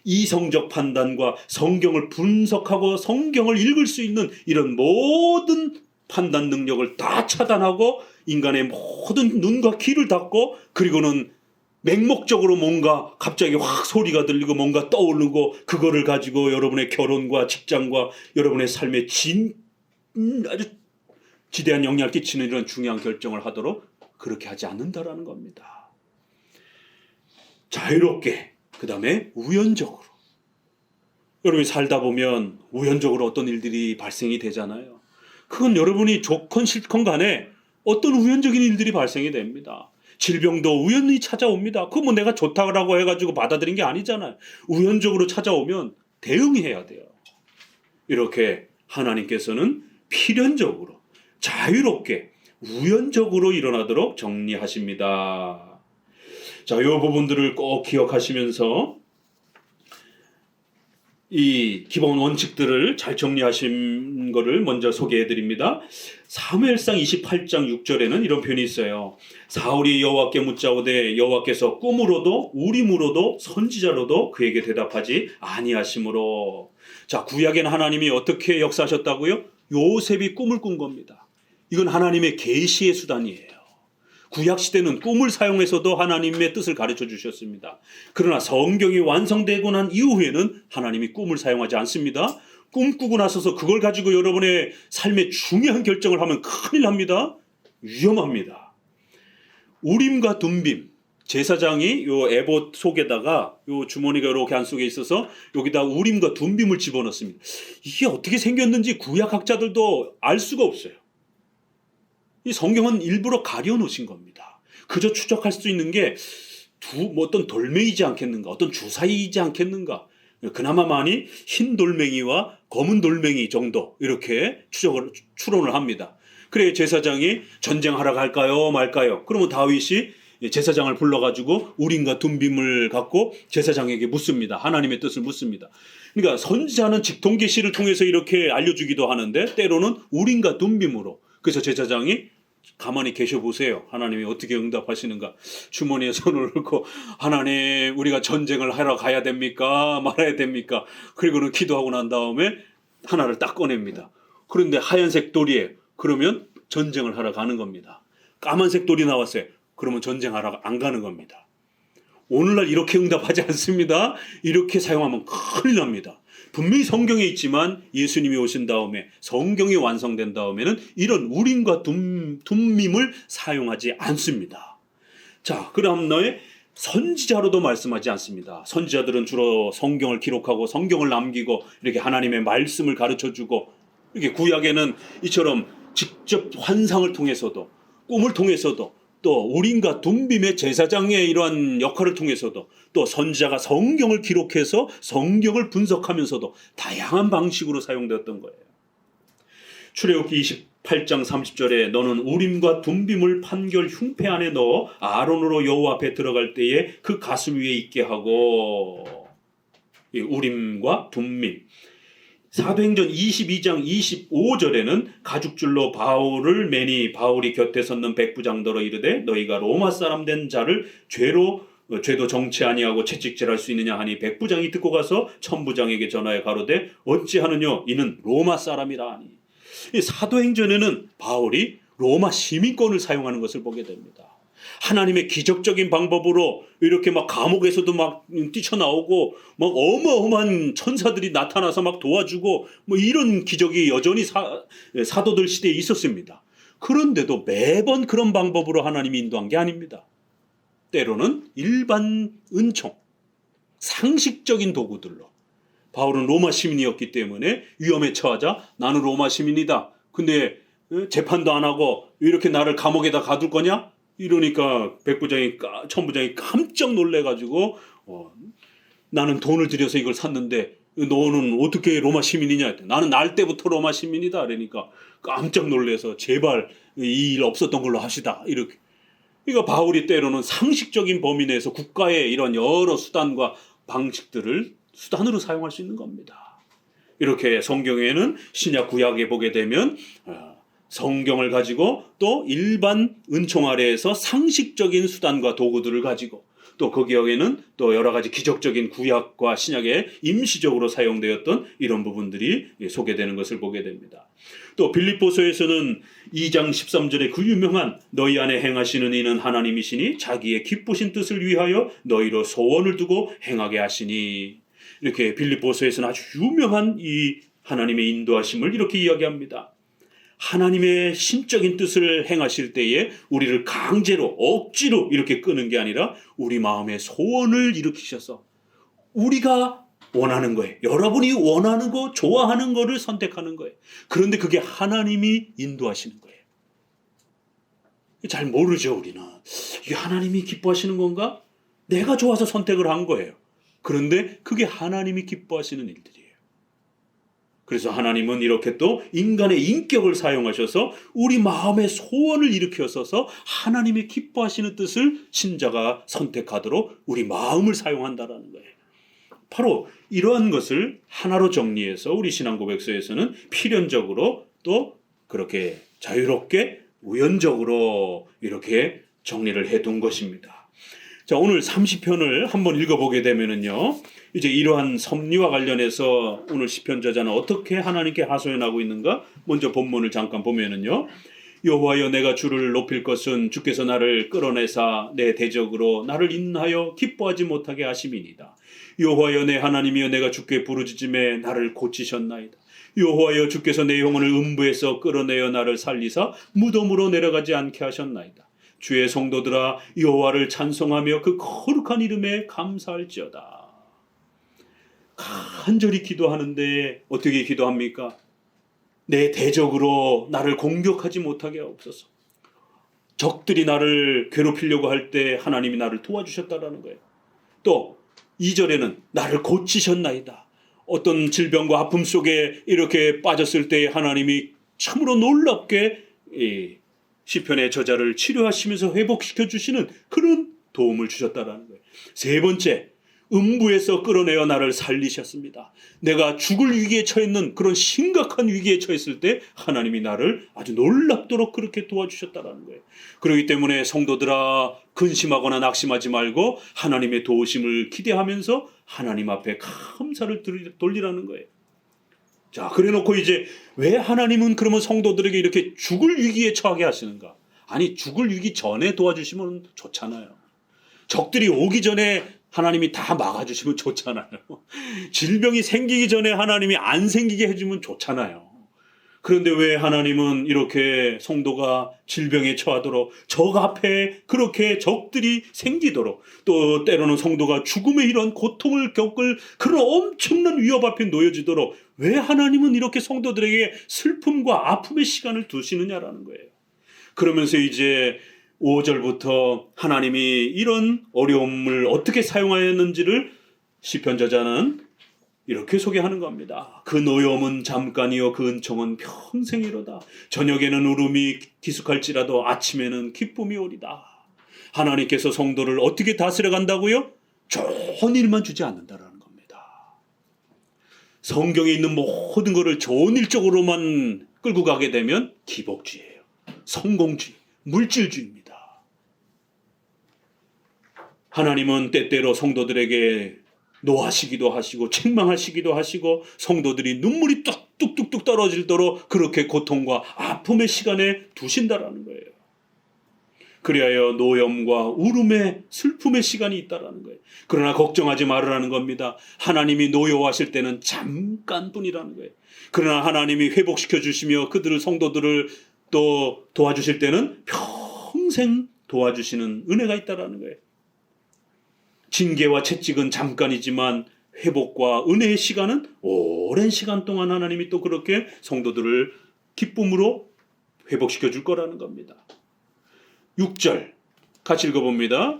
이성적 판단과 성경을 분석하고 성경을 읽을 수 있는 이런 모든 판단 능력을 다 차단하고 인간의 모든 눈과 귀를 닫고, 그리고는 맹목적으로 뭔가 갑자기 확 소리가 들리고 뭔가 떠오르고 그거를 가지고 여러분의 결혼과 직장과 여러분의 삶에 아주 지대한 영향을 끼치는 이런 중요한 결정을 하도록 그렇게 하지 않는다라는 겁니다. 자유롭게, 그 다음에 우연적으로. 여러분이 살다 보면 우연적으로 어떤 일들이 발생이 되잖아요. 그건 여러분이 좋건 싫건 간에 어떤 우연적인 일들이 발생이 됩니다. 질병도 우연히 찾아옵니다. 그거 뭐 내가 좋다고 해가지고 받아들인 게 아니잖아요. 우연적으로 찾아오면 대응해야 돼요. 이렇게 하나님께서는 필연적으로 자유롭게 우연적으로 일어나도록 정리하십니다. 자, 이 부분들을 꼭 기억하시면서 이 기본 원칙들을 잘 정리하신 거를 먼저 소개해 드립니다. 사무엘상 28장 6절에는 이런 표현이 있어요. 사울이 여호와께 묻자오되 여호와께서 꿈으로도 우림으로도 선지자로도 그에게 대답하지 아니하심으로. 자, 구약에는 하나님이 어떻게 역사하셨다고요? 요셉이 꿈을 꾼 겁니다. 이건 하나님의 계시의 수단이에요. 구약 시대는 꿈을 사용해서도 하나님의 뜻을 가르쳐 주셨습니다. 그러나 성경이 완성되고 난 이후에는 하나님이 꿈을 사용하지 않습니다. 꿈꾸고 나서서 그걸 가지고 여러분의 삶의 중요한 결정을 하면 큰일 납니다. 위험합니다. 우림과 둠빔, 제사장이 요 에봇 속에다가 요 주머니가 이렇게 안속에 있어서 여기다 우림과 둠빔을 집어넣습니다. 이게 어떻게 생겼는지 구약학자들도 알 수가 없어요. 이 성경은 일부러 가려놓으신 겁니다. 그저 추적할 수 있는 게 어떤 돌멩이지 않겠는가, 어떤 주사위이지 않겠는가. 그나마 많이 흰 돌멩이와 검은 돌멩이 정도 이렇게 추론을 합니다. 그래 제사장이 전쟁하러 갈까요 말까요? 그러면 다윗이 제사장을 불러가지고 우림과 둠빔을 갖고 제사장에게 묻습니다. 하나님의 뜻을 묻습니다. 그러니까 선지자는 직통계시를 통해서 이렇게 알려주기도 하는데 때로는 우림과 둠빔으로. 그래서 제사장이 가만히 계셔보세요. 하나님이 어떻게 응답하시는가. 주머니에 손을 넣고 하나님 우리가 전쟁을 하러 가야 됩니까? 말아야 됩니까? 그리고는 기도하고 난 다음에 하나를 딱 꺼냅니다. 그런데 하얀색 돌이에요. 그러면 전쟁을 하러 가는 겁니다. 까만색 돌이 나왔어요. 그러면 전쟁하러 안 가는 겁니다. 오늘날 이렇게 응답하지 않습니다. 이렇게 사용하면 큰일 납니다. 분명히 성경에 있지만 예수님이 오신 다음에 성경이 완성된 다음에는 이런 우림과 둠밈을 사용하지 않습니다. 자, 그다음 너의 선지자로도 말씀하지 않습니다. 선지자들은 주로 성경을 기록하고 성경을 남기고 이렇게 하나님의 말씀을 가르쳐주고, 이렇게 구약에는 이처럼 직접 환상을 통해서도 꿈을 통해서도 또 우림과 둠빔의 제사장의 이러한 역할을 통해서도 또 선지자가 성경을 기록해서 성경을 분석하면서도 다양한 방식으로 사용되었던 거예요. 출애굽기 28장 30절에 너는 우림과 둠빔을 판결 흉패 안에 넣어 아론으로 여호와 앞에 들어갈 때에 그 가슴 위에 있게 하고. 이 우림과 둠빔. 사도행전 22장 25절에는 가죽줄로 바울을 매니 바울이 곁에 섰는 백부장더러 이르되 너희가 로마 사람 된 자를 죄로 죄도 정치 아니하고 채찍질할 수 있느냐 하니 백부장이 듣고 가서 천부장에게 전하여 가로되 어찌하느뇨 이는 로마 사람이라 하니. 이 사도행전에는 바울이 로마 시민권을 사용하는 것을 보게 됩니다. 하나님의 기적적인 방법으로 이렇게 막 감옥에서도 막 뛰쳐나오고 막 어마어마한 천사들이 나타나서 막 도와주고 뭐 이런 기적이 여전히 사도들 시대에 있었습니다. 그런데도 매번 그런 방법으로 하나님이 인도한 게 아닙니다. 때로는 일반 은총, 상식적인 도구들로. 바울은 로마 시민이었기 때문에 위험에 처하자 나는 로마 시민이다. 근데 재판도 안 하고 이렇게 나를 감옥에다 가둘 거냐? 이러니까 천부장이 깜짝 놀래가지고 나는 돈을 들여서 이걸 샀는데 너는 어떻게 로마 시민이냐? 나는 날 때부터 로마 시민이다. 그러니까 깜짝 놀래서 제발 이 일 없었던 걸로 합시다. 이렇게. 그러니까 바울이 때로는 상식적인 범위 내에서 국가의 이런 여러 수단과 방식들을 수단으로 사용할 수 있는 겁니다. 이렇게 성경에는 신약 구약에 보게 되면 성경을 가지고 또 일반 은총 아래에서 상식적인 수단과 도구들을 가지고 또 거기에는 또 여러 가지 기적적인 구약과 신약에 임시적으로 사용되었던 이런 부분들이 소개되는 것을 보게 됩니다. 또 빌립보서에서는 2장 13절에 그 유명한 너희 안에 행하시는 이는 하나님이시니 자기의 기쁘신 뜻을 위하여 너희로 소원을 두고 행하게 하시니. 이렇게 빌립보서에서는 아주 유명한 이 하나님의 인도하심을 이렇게 이야기합니다. 하나님의 신적인 뜻을 행하실 때에 우리를 강제로 억지로 이렇게 끄는 게 아니라 우리 마음의 소원을 일으키셔서 우리가 원하는 거예요. 여러분이 원하는 거, 좋아하는 거를 선택하는 거예요. 그런데 그게 하나님이 인도하시는 거예요. 잘 모르죠, 우리는. 이게 하나님이 기뻐하시는 건가? 내가 좋아서 선택을 한 거예요. 그런데 그게 하나님이 기뻐하시는 일들이에요. 그래서 하나님은 이렇게 또 인간의 인격을 사용하셔서 우리 마음의 소원을 일으켜서 하나님이 기뻐하시는 뜻을 신자가 선택하도록 우리 마음을 사용한다라는 거예요. 바로 이러한 것을 하나로 정리해서 우리 신앙고백서에서는 필연적으로 또 그렇게 자유롭게 우연적으로 이렇게 정리를 해둔 것입니다. 자, 오늘 30편을 한번 읽어보게 되면은요, 이제 이러한 섭리와 관련해서 오늘 시편 저자는 어떻게 하나님께 하소연하고 있는가? 먼저 본문을 잠깐 보면은요, 여호와여 내가 주를 높일 것은 주께서 나를 끌어내사 내 대적으로 나를 인하여 기뻐하지 못하게 하심이니이다. 여호와여 내 하나님이여 내가 주께 부르짖음에 나를 고치셨나이다. 여호와여 주께서 내 영혼을 음부에서 끌어내어 나를 살리사 무덤으로 내려가지 않게 하셨나이다. 주의 성도들아 여호와를 찬송하며 그 거룩한 이름에 감사할지어다. 간절히 기도하는데 어떻게 기도합니까? 내 대적으로 나를 공격하지 못하게 하옵소서. 적들이 나를 괴롭히려고 할 때 하나님이 나를 도와주셨다라는 거예요. 또 2절에는 나를 고치셨나이다. 어떤 질병과 아픔 속에 이렇게 빠졌을 때 하나님이 참으로 놀랍게 시편의 저자를 치료하시면서 회복시켜 주시는 그런 도움을 주셨다라는 거예요. 세 번째, 음부에서 끌어내어 나를 살리셨습니다. 내가 죽을 위기에 처했는 그런 심각한 위기에 처했을 때 하나님이 나를 아주 놀랍도록 그렇게 도와주셨다라는 거예요. 그렇기 때문에 성도들아 근심하거나 낙심하지 말고 하나님의 도우심을 기대하면서 하나님 앞에 감사를 돌리라는 거예요. 자, 그래 놓고 이제 왜 하나님은 그러면 성도들에게 이렇게 죽을 위기에 처하게 하시는가? 아니, 죽을 위기 전에 도와주시면 좋잖아요. 적들이 오기 전에 하나님이 다 막아주시면 좋잖아요. 질병이 생기기 전에 하나님이 안 생기게 해주면 좋잖아요. 그런데 왜 하나님은 이렇게 성도가 질병에 처하도록 적 앞에 그렇게 적들이 생기도록 또 때로는 성도가 죽음의 이런 고통을 겪을 그런 엄청난 위협 앞에 놓여지도록 왜 하나님은 이렇게 성도들에게 슬픔과 아픔의 시간을 두시느냐라는 거예요. 그러면서 이제 5절부터 하나님이 이런 어려움을 어떻게 사용하였는지를 시편 저자는 이렇게 소개하는 겁니다. 그 노여움은 잠깐이요 그 은총은 평생이로다. 저녁에는 울음이 기숙할지라도 아침에는 기쁨이 오리다. 하나님께서 성도를 어떻게 다스려 간다고요? 좋은 일만 주지 않는다라는 겁니다. 성경에 있는 모든 것을 좋은 일 쪽으로만 끌고 가게 되면 기복주의예요. 성공주의, 물질주의입니다. 하나님은 때때로 성도들에게 노하시기도 하시고 책망하시기도 하시고 성도들이 눈물이 뚝뚝뚝뚝 떨어질도록 그렇게 고통과 아픔의 시간에 두신다라는 거예요. 그리하여 노염과 울음의 슬픔의 시간이 있다라는 거예요. 그러나 걱정하지 말으라는 겁니다. 하나님이 노여워하실 때는 잠깐뿐이라는 거예요. 그러나 하나님이 회복시켜 주시며 그들을 성도들을 또 도와주실 때는 평생 도와주시는 은혜가 있다라는 거예요. 징계와 채찍은 잠깐이지만 회복과 은혜의 시간은 오랜 시간 동안 하나님이 또 그렇게 성도들을 기쁨으로 회복시켜 줄 거라는 겁니다. 6절 같이 읽어봅니다.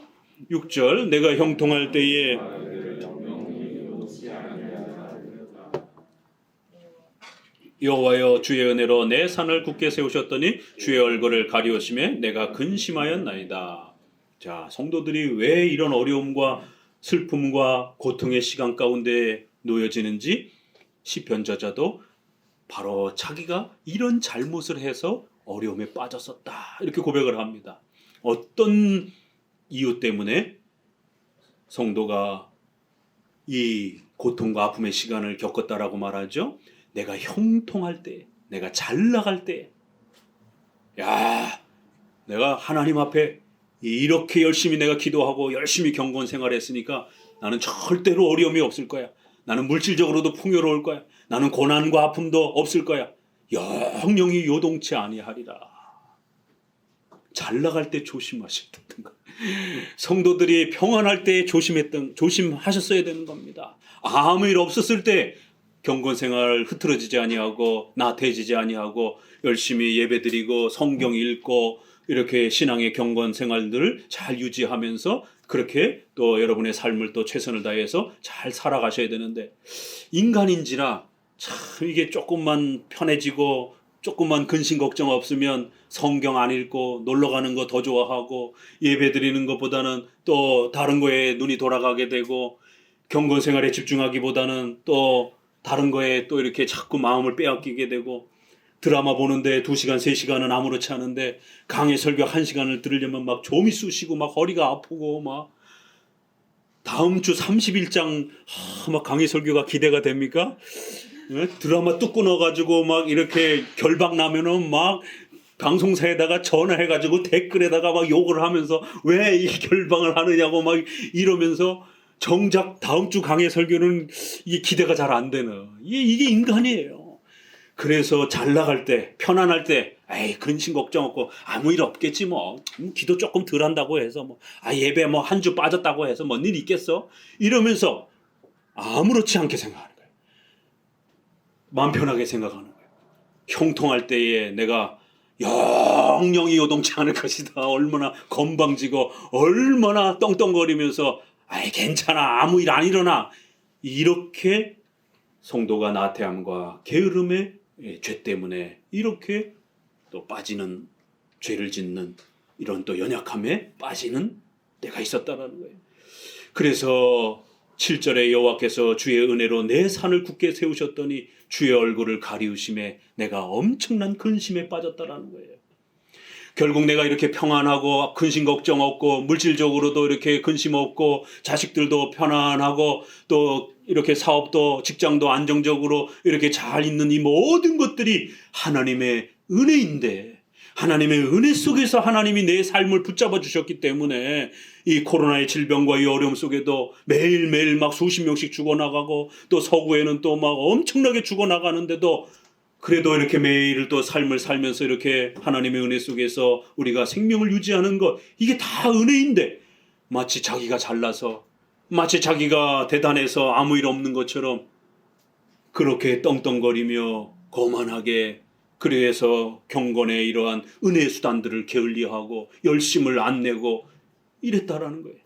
6절 내가 형통할 때에 여호와여 주의 은혜로 내 산을 굳게 세우셨더니 주의 얼굴을 가리우심에 내가 근심하였나이다. 자, 성도들이 왜 이런 어려움과 슬픔과 고통의 시간 가운데 놓여지는지 시편 저자도 바로 자기가 이런 잘못을 해서 어려움에 빠졌었다 이렇게 고백을 합니다. 어떤 이유 때문에 성도가 이 고통과 아픔의 시간을 겪었다라고 말하죠? 내가 형통할 때, 내가 잘 나갈 때, 야, 내가 하나님 앞에 이렇게 열심히 내가 기도하고 열심히 경건 생활했으니까 나는 절대로 어려움이 없을 거야. 나는 물질적으로도 풍요로울 거야. 나는 고난과 아픔도 없을 거야. 영영이 요동치 아니하리라. 잘 나갈 때 조심하셨던 거. 성도들이 평안할 때 조심하셨어야 되는 겁니다. 아무 일 없었을 때 경건 생활 흐트러지지 아니하고 나태해지지 아니하고 열심히 예배드리고 성경 읽고 이렇게 신앙의 경건 생활들을 잘 유지하면서 그렇게 또 여러분의 삶을 또 최선을 다해서 잘 살아가셔야 되는데 인간인지라 참 이게 조금만 편해지고 조금만 근심 걱정 없으면 성경 안 읽고 놀러 가는 거 더 좋아하고 예배 드리는 것보다는 또 다른 거에 눈이 돌아가게 되고 경건 생활에 집중하기보다는 또 다른 거에 또 이렇게 자꾸 마음을 빼앗기게 되고 드라마 보는데 2시간, 3시간은 아무렇지 않은데 강의 설교 1시간을 들으려면 막 좀이 쑤시고 막 허리가 아프고 막 다음 주 31장 막 강의 설교가 기대가 됩니까? 드라마 뚝 끊어가지고 막 이렇게 결박 나면은 막 방송사에다가 전화해가지고 댓글에다가 막 욕을 하면서 왜 이 결방을 하느냐고 막 이러면서 정작 다음 주 강의 설교는 이게 기대가 잘 안 되는 이게 인간이에요. 그래서 잘 나갈 때 편안할 때 에이 근심 걱정 없고 아무 일 없겠지 뭐 기도 조금 덜 한다고 해서 뭐 예배 뭐 한 주 빠졌다고 해서 뭔 일 있겠어 이러면서 아무렇지 않게 생각하는 거예요. 마음 편하게 생각하는 거예요. 형통할 때에 내가 영영이 요동치 않을 것이다. 얼마나 건방지고 얼마나 떵떵거리면서 괜찮아 아무 일 안 일어나 이렇게 성도가 나태함과 게으름의 죄 때문에 이렇게 또 빠지는 죄를 짓는 이런 또 연약함에 빠지는 때가 있었다라는 거예요. 그래서 7절에 여호와께서 주의 은혜로 내 산을 굳게 세우셨더니 주의 얼굴을 가리우심에 내가 엄청난 근심에 빠졌다라는 거예요. 결국 내가 이렇게 평안하고 근심 걱정 없고 물질적으로도 이렇게 근심 없고 자식들도 편안하고 또 이렇게 사업도 직장도 안정적으로 이렇게 잘 있는 이 모든 것들이 하나님의 은혜인데 하나님의 은혜 속에서 하나님이 내 삶을 붙잡아 주셨기 때문에 이 코로나의 질병과 이 어려움 속에도 매일매일 막 수십 명씩 죽어나가고 또 서구에는 또 막 엄청나게 죽어나가는데도 그래도 이렇게 매일 또 삶을 살면서 이렇게 하나님의 은혜 속에서 우리가 생명을 유지하는 것 이게 다 은혜인데 마치 자기가 잘나서 마치 자기가 대단해서 아무 일 없는 것처럼 그렇게 떵떵거리며 거만하게 그래서 경건의 이러한 은혜 수단들을 게을리하고 열심을 안 내고 이랬다라는 거예요.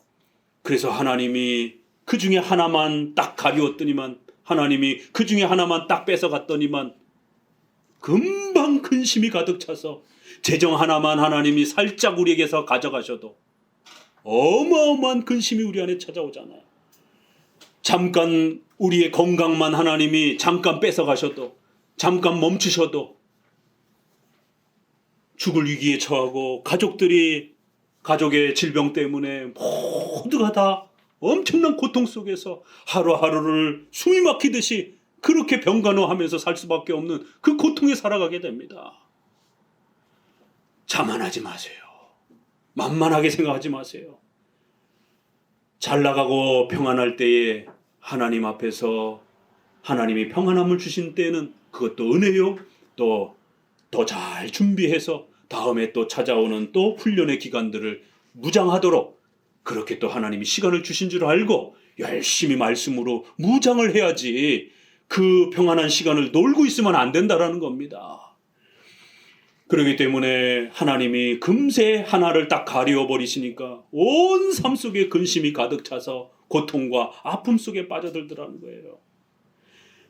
그래서 하나님이 그 중에 하나만 딱 가리웠더니만 하나님이 그 중에 하나만 딱 뺏어갔더니만 금방 근심이 가득 차서 재정 하나만 하나님이 살짝 우리에게서 가져가셔도 어마어마한 근심이 우리 안에 찾아오잖아요. 잠깐 우리의 건강만 하나님이 잠깐 뺏어가셔도 잠깐 멈추셔도 죽을 위기에 처하고 가족들이 가족의 질병 때문에 모두가 다 엄청난 고통 속에서 하루하루를 숨이 막히듯이 그렇게 병간호하면서 살 수밖에 없는 그 고통에 살아가게 됩니다. 자만하지 마세요. 만만하게 생각하지 마세요. 잘 나가고 평안할 때에 하나님 앞에서 하나님이 평안함을 주신 때는 그것도 은혜요. 또 더 잘 준비해서 다음에 또 찾아오는 또 훈련의 기간들을 무장하도록 그렇게 또 하나님이 시간을 주신 줄 알고 열심히 말씀으로 무장을 해야지 그 평안한 시간을 놀고 있으면 안 된다라는 겁니다. 그렇기 때문에 하나님이 금세 하나를 딱 가리워 버리시니까 온 삶 속에 근심이 가득 차서 고통과 아픔 속에 빠져들더라는 거예요.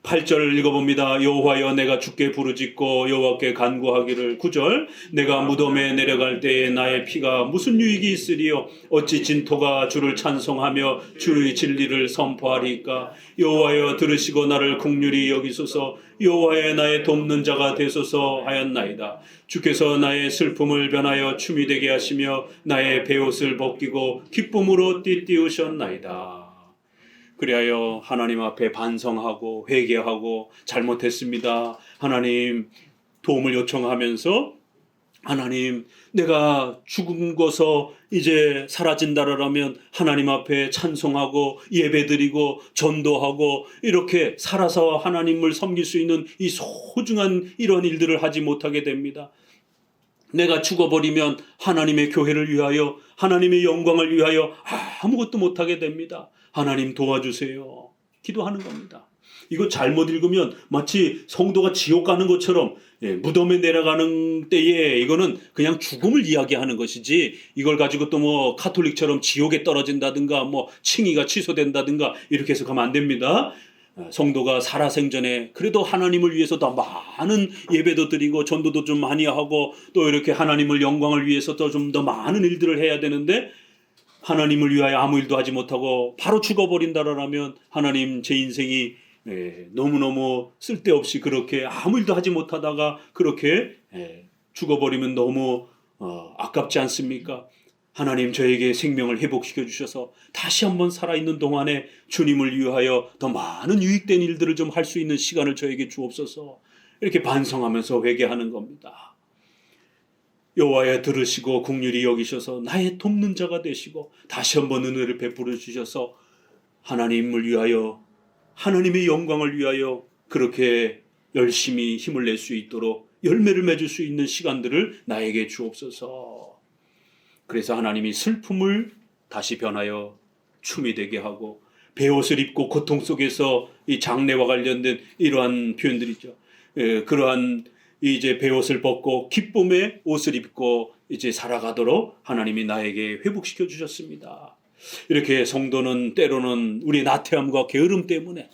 8절 읽어봅니다. 여호와여 내가 주께 부르짖고 여호와께 간구하기를 9절 내가 무덤에 내려갈 때에 나의 피가 무슨 유익이 있으리요 어찌 진토가 주를 찬송하며 주의 진리를 선포하리까 여호와여 들으시고 나를 긍휼히 여기소서 여호와의 나의 돕는 자가 되소서 하였나이다. 주께서 나의 슬픔을 변하여 춤이 되게 하시며 나의 베옷을 벗기고 기쁨으로 띠띠우셨나이다. 그리하여 하나님 앞에 반성하고 회개하고 잘못했습니다. 하나님 도움을 요청하면서 하나님 내가 죽은거서 이제 사라진다라면 하나님 앞에 찬송하고 예배드리고 전도하고 이렇게 살아서 하나님을 섬길 수 있는 이 소중한 이런 일들을 하지 못하게 됩니다. 내가 죽어버리면 하나님의 교회를 위하여 하나님의 영광을 위하여 아무것도 못하게 됩니다. 하나님 도와주세요. 기도하는 겁니다. 이거 잘못 읽으면 마치 성도가 지옥 가는 것처럼 무덤에 내려가는 때에 이거는 그냥 죽음을 이야기하는 것이지 이걸 가지고 또 뭐 카톨릭처럼 지옥에 떨어진다든가 뭐 칭의가 취소된다든가 이렇게 해석하면 안 됩니다. 성도가 살아생전에 그래도 하나님을 위해서 더 많은 예배도 드리고 전도도 좀 많이 하고 또 이렇게 하나님을 영광을 위해서 또 좀 더 많은 일들을 해야 되는데 하나님을 위하여 아무 일도 하지 못하고 바로 죽어버린다라면 하나님 제 인생이 너무너무 쓸데없이 그렇게 아무 일도 하지 못하다가 그렇게 죽어버리면 너무 아깝지 않습니까? 하나님 저에게 생명을 회복시켜 주셔서 다시 한번 살아있는 동안에 주님을 위하여 더 많은 유익된 일들을 좀 할 수 있는 시간을 저에게 주옵소서. 이렇게 반성하면서 회개하는 겁니다. 여호와여 들으시고 긍휼히 여기셔서 나의 돕는 자가 되시고 다시 한번 은혜를 베풀어 주셔서 하나님을 위하여 하나님의 영광을 위하여 그렇게 열심히 힘을 낼 수 있도록 열매를 맺을 수 있는 시간들을 나에게 주옵소서. 그래서 하나님이 슬픔을 다시 변하여 춤이 되게 하고 베옷을 입고 고통 속에서 이 장례와 관련된 이러한 표현들이죠. 그러한 이제 베옷을 벗고 기쁨의 옷을 입고 이제 살아가도록 하나님이 나에게 회복시켜 주셨습니다. 이렇게 성도는 때로는 우리의 나태함과 게으름 때문에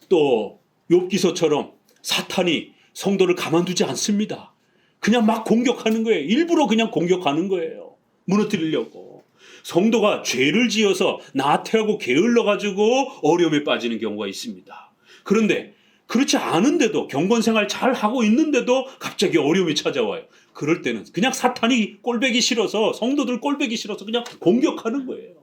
또 욥기서처럼 사탄이 성도를 가만두지 않습니다. 그냥 막 공격하는 거예요. 일부러 그냥 공격하는 거예요. 무너뜨리려고. 성도가 죄를 지어서 나태하고 게을러가지고 어려움에 빠지는 경우가 있습니다. 그런데 그렇지 않은데도 경건생활 잘 하고 있는데도 갑자기 어려움이 찾아와요. 그럴 때는 그냥 사탄이 꼴배기 싫어서 성도들 꼴배기 싫어서 그냥 공격하는 거예요.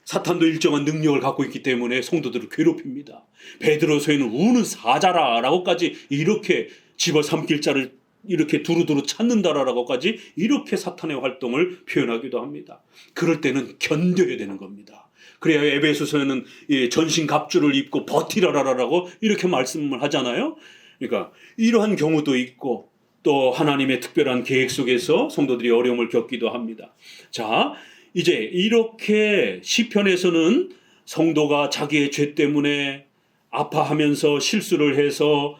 사탄도 일정한 능력을 갖고 있기 때문에 성도들을 괴롭힙니다. 베드로서에는 우는 사자라라고까지 이렇게 집어삼킬 자를 이렇게 두루두루 찾는다라고까지 이렇게 사탄의 활동을 표현하기도 합니다. 그럴 때는 견뎌야 되는 겁니다. 그래야 에베소서에는 전신 갑주를 입고 버티라라라고 이렇게 말씀을 하잖아요. 그러니까 이러한 경우도 있고 또 하나님의 특별한 계획 속에서 성도들이 어려움을 겪기도 합니다. 자, 이제 이렇게 시편에서는 성도가 자기의 죄 때문에 아파하면서 실수를 해서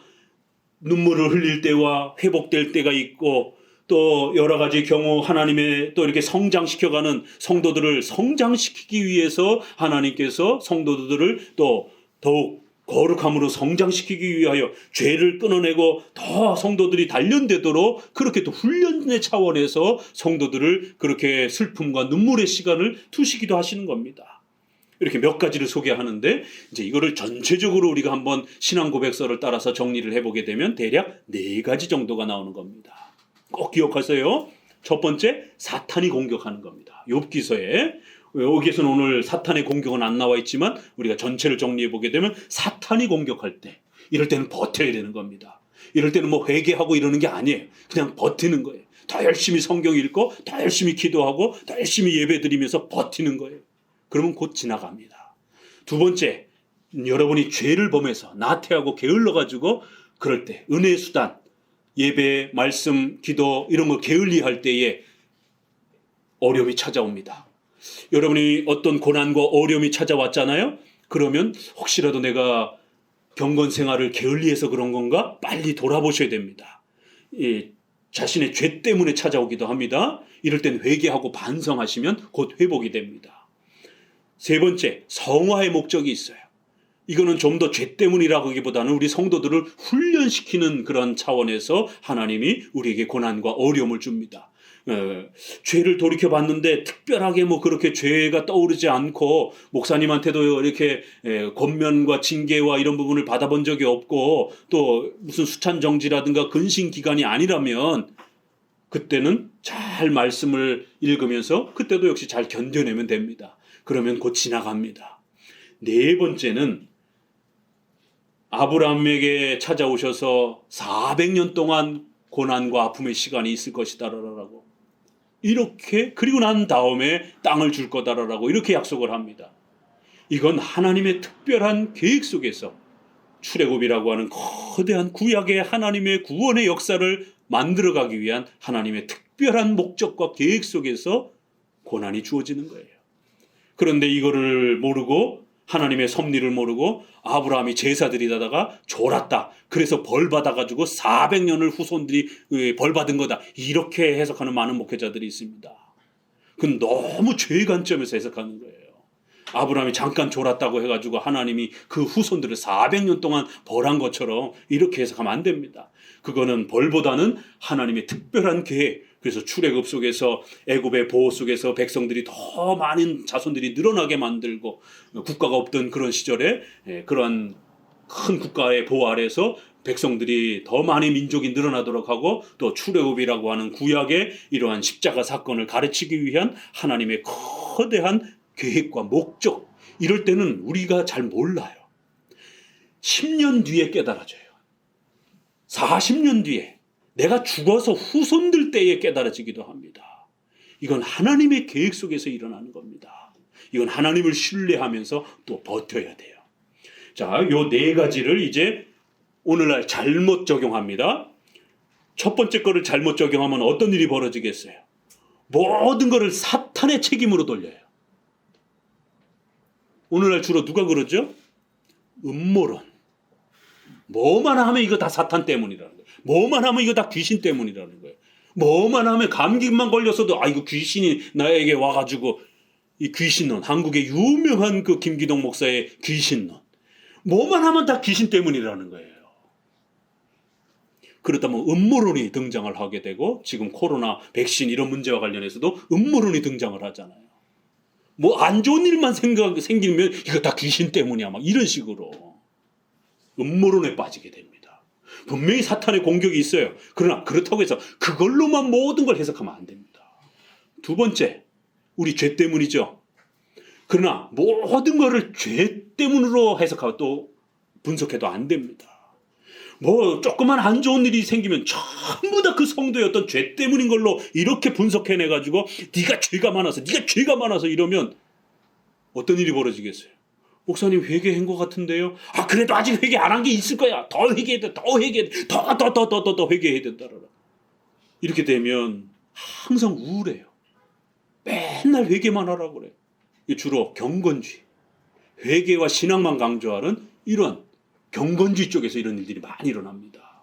눈물을 흘릴 때와 회복될 때가 있고 또 여러 가지 경우 하나님의 또 이렇게 성장시켜가는 성도들을 성장시키기 위해서 하나님께서 성도들을 또 더욱 거룩함으로 성장시키기 위하여 죄를 끊어내고 더 성도들이 단련되도록 그렇게 또 훈련의 차원에서 성도들을 그렇게 슬픔과 눈물의 시간을 두시기도 하시는 겁니다. 이렇게 몇 가지를 소개하는데 이제 이거를 전체적으로 우리가 한번 신앙 고백서를 따라서 정리를 해보게 되면 대략 4가지 정도가 나오는 겁니다. 꼭 기억하세요. 첫 번째, 사탄이 공격하는 겁니다. 욥기서에 여기에서는 오늘 사탄의 공격은 안 나와 있지만 우리가 전체를 정리해 보게 되면 사탄이 공격할 때 이럴 때는 버텨야 되는 겁니다. 이럴 때는 뭐 회개하고 이러는 게 아니에요. 그냥 버티는 거예요. 더 열심히 성경 읽고 더 열심히 기도하고 더 열심히 예배 드리면서 버티는 거예요. 그러면 곧 지나갑니다. 두 번째, 여러분이 죄를 범해서 나태하고 게을러가지고 그럴 때 은혜의 수단, 예배, 말씀, 기도 이런 거 게을리할 때에 어려움이 찾아옵니다. 여러분이 어떤 고난과 어려움이 찾아왔잖아요. 그러면 혹시라도 내가 경건 생활을 게을리해서 그런 건가? 빨리 돌아보셔야 됩니다. 자신의 죄 때문에 찾아오기도 합니다. 이럴 땐 회개하고 반성하시면 곧 회복이 됩니다. 세 번째, 성화의 목적이 있어요. 이거는 좀 더 죄 때문이라고 하기보다는 우리 성도들을 훈련시키는 그런 차원에서 하나님이 우리에게 고난과 어려움을 줍니다. 죄를 돌이켜봤는데 특별하게 뭐 그렇게 죄가 떠오르지 않고 목사님한테도 이렇게 권면과 징계와 이런 부분을 받아본 적이 없고 또 무슨 수찬정지라든가 근신기간이 아니라면 그때는 잘 말씀을 읽으면서 그때도 역시 잘 견뎌내면 됩니다. 그러면 곧 지나갑니다. 네 번째는 아브라함에게 찾아오셔서 400년 동안 고난과 아픔의 시간이 있을 것이다라고 이렇게 그리고 난 다음에 땅을 줄 거다라고 이렇게 약속을 합니다. 이건 하나님의 특별한 계획 속에서 출애굽이라고 하는 거대한 구약의 하나님의 구원의 역사를 만들어가기 위한 하나님의 특별한 목적과 계획 속에서 고난이 주어지는 거예요. 그런데 이거를 모르고 하나님의 섭리를 모르고 아브라함이 제사 드리다가 졸았다. 그래서 벌 받아가지고 400년을 후손들이 벌 받은 거다. 이렇게 해석하는 많은 목회자들이 있습니다. 그건 너무 죄의 관점에서 해석하는 거예요. 아브라함이 잠깐 졸았다고 해가지고 하나님이 그 후손들을 400년 동안 벌한 것처럼 이렇게 해석하면 안 됩니다. 그거는 벌보다는 하나님의 특별한 계획. 그래서 출애굽 속에서 애굽의 보호 속에서 백성들이 더 많은 자손들이 늘어나게 만들고 국가가 없던 그런 시절에 그러한 큰 국가의 보호 아래서 백성들이 더 많은 민족이 늘어나도록 하고 또 출애굽이라고 하는 구약의 이러한 십자가 사건을 가르치기 위한 하나님의 거대한 계획과 목적, 이럴 때는 우리가 잘 몰라요. 10년 뒤에 깨달아져요. 40년 뒤에 내가 죽어서 후손들 때에 깨달아지기도 합니다. 이건 하나님의 계획 속에서 일어나는 겁니다. 이건 하나님을 신뢰하면서 또 버텨야 돼요. 자, 요 네 가지를 이제 오늘날 잘못 적용합니다. 첫 번째 거를 잘못 적용하면 어떤 일이 벌어지겠어요? 모든 거를 사탄의 책임으로 돌려요. 오늘날 주로 누가 그러죠? 음모론. 뭐만 하면 이거 다 사탄 때문이라는 거예요. 뭐만 하면 이거 다 귀신 때문이라는 거예요. 뭐만 하면 감기만 걸렸어도 이거 귀신이 나에게 와가지고 이 귀신론, 한국의 유명한 그 김기동 목사의 귀신론. 뭐만 하면 다 귀신 때문이라는 거예요. 그렇다면 음모론이 등장을 하게 되고 지금 코로나 백신 이런 문제와 관련해서도 음모론이 등장을 하잖아요. 뭐 안 좋은 일만 생기면 이거 다 귀신 때문이야 막 이런 식으로 음모론에 빠지게 됩니다. 분명히 사탄의 공격이 있어요. 그러나 그렇다고 해서 그걸로만 모든 걸 해석하면 안 됩니다. 두 번째, 우리 죄 때문이죠. 그러나 모든 것을 죄 때문으로 해석하고 또 분석해도 안 됩니다. 뭐 조그만 안 좋은 일이 생기면 전부 다 그 성도의 어떤 죄 때문인 걸로 이렇게 분석해내가지고 네가 죄가 많아서 이러면 어떤 일이 벌어지겠어요? 목사님 회개한 것 같은데요? 그래도 아직 회개 안 한 게 있을 거야. 더 회개해야 돼. 더 회개해야 된다. 이렇게 되면 항상 우울해요. 맨날 회개만 하라고 그래. 주로 경건주의, 회개와 신앙만 강조하는 이런 경건주의 쪽에서 이런 일들이 많이 일어납니다.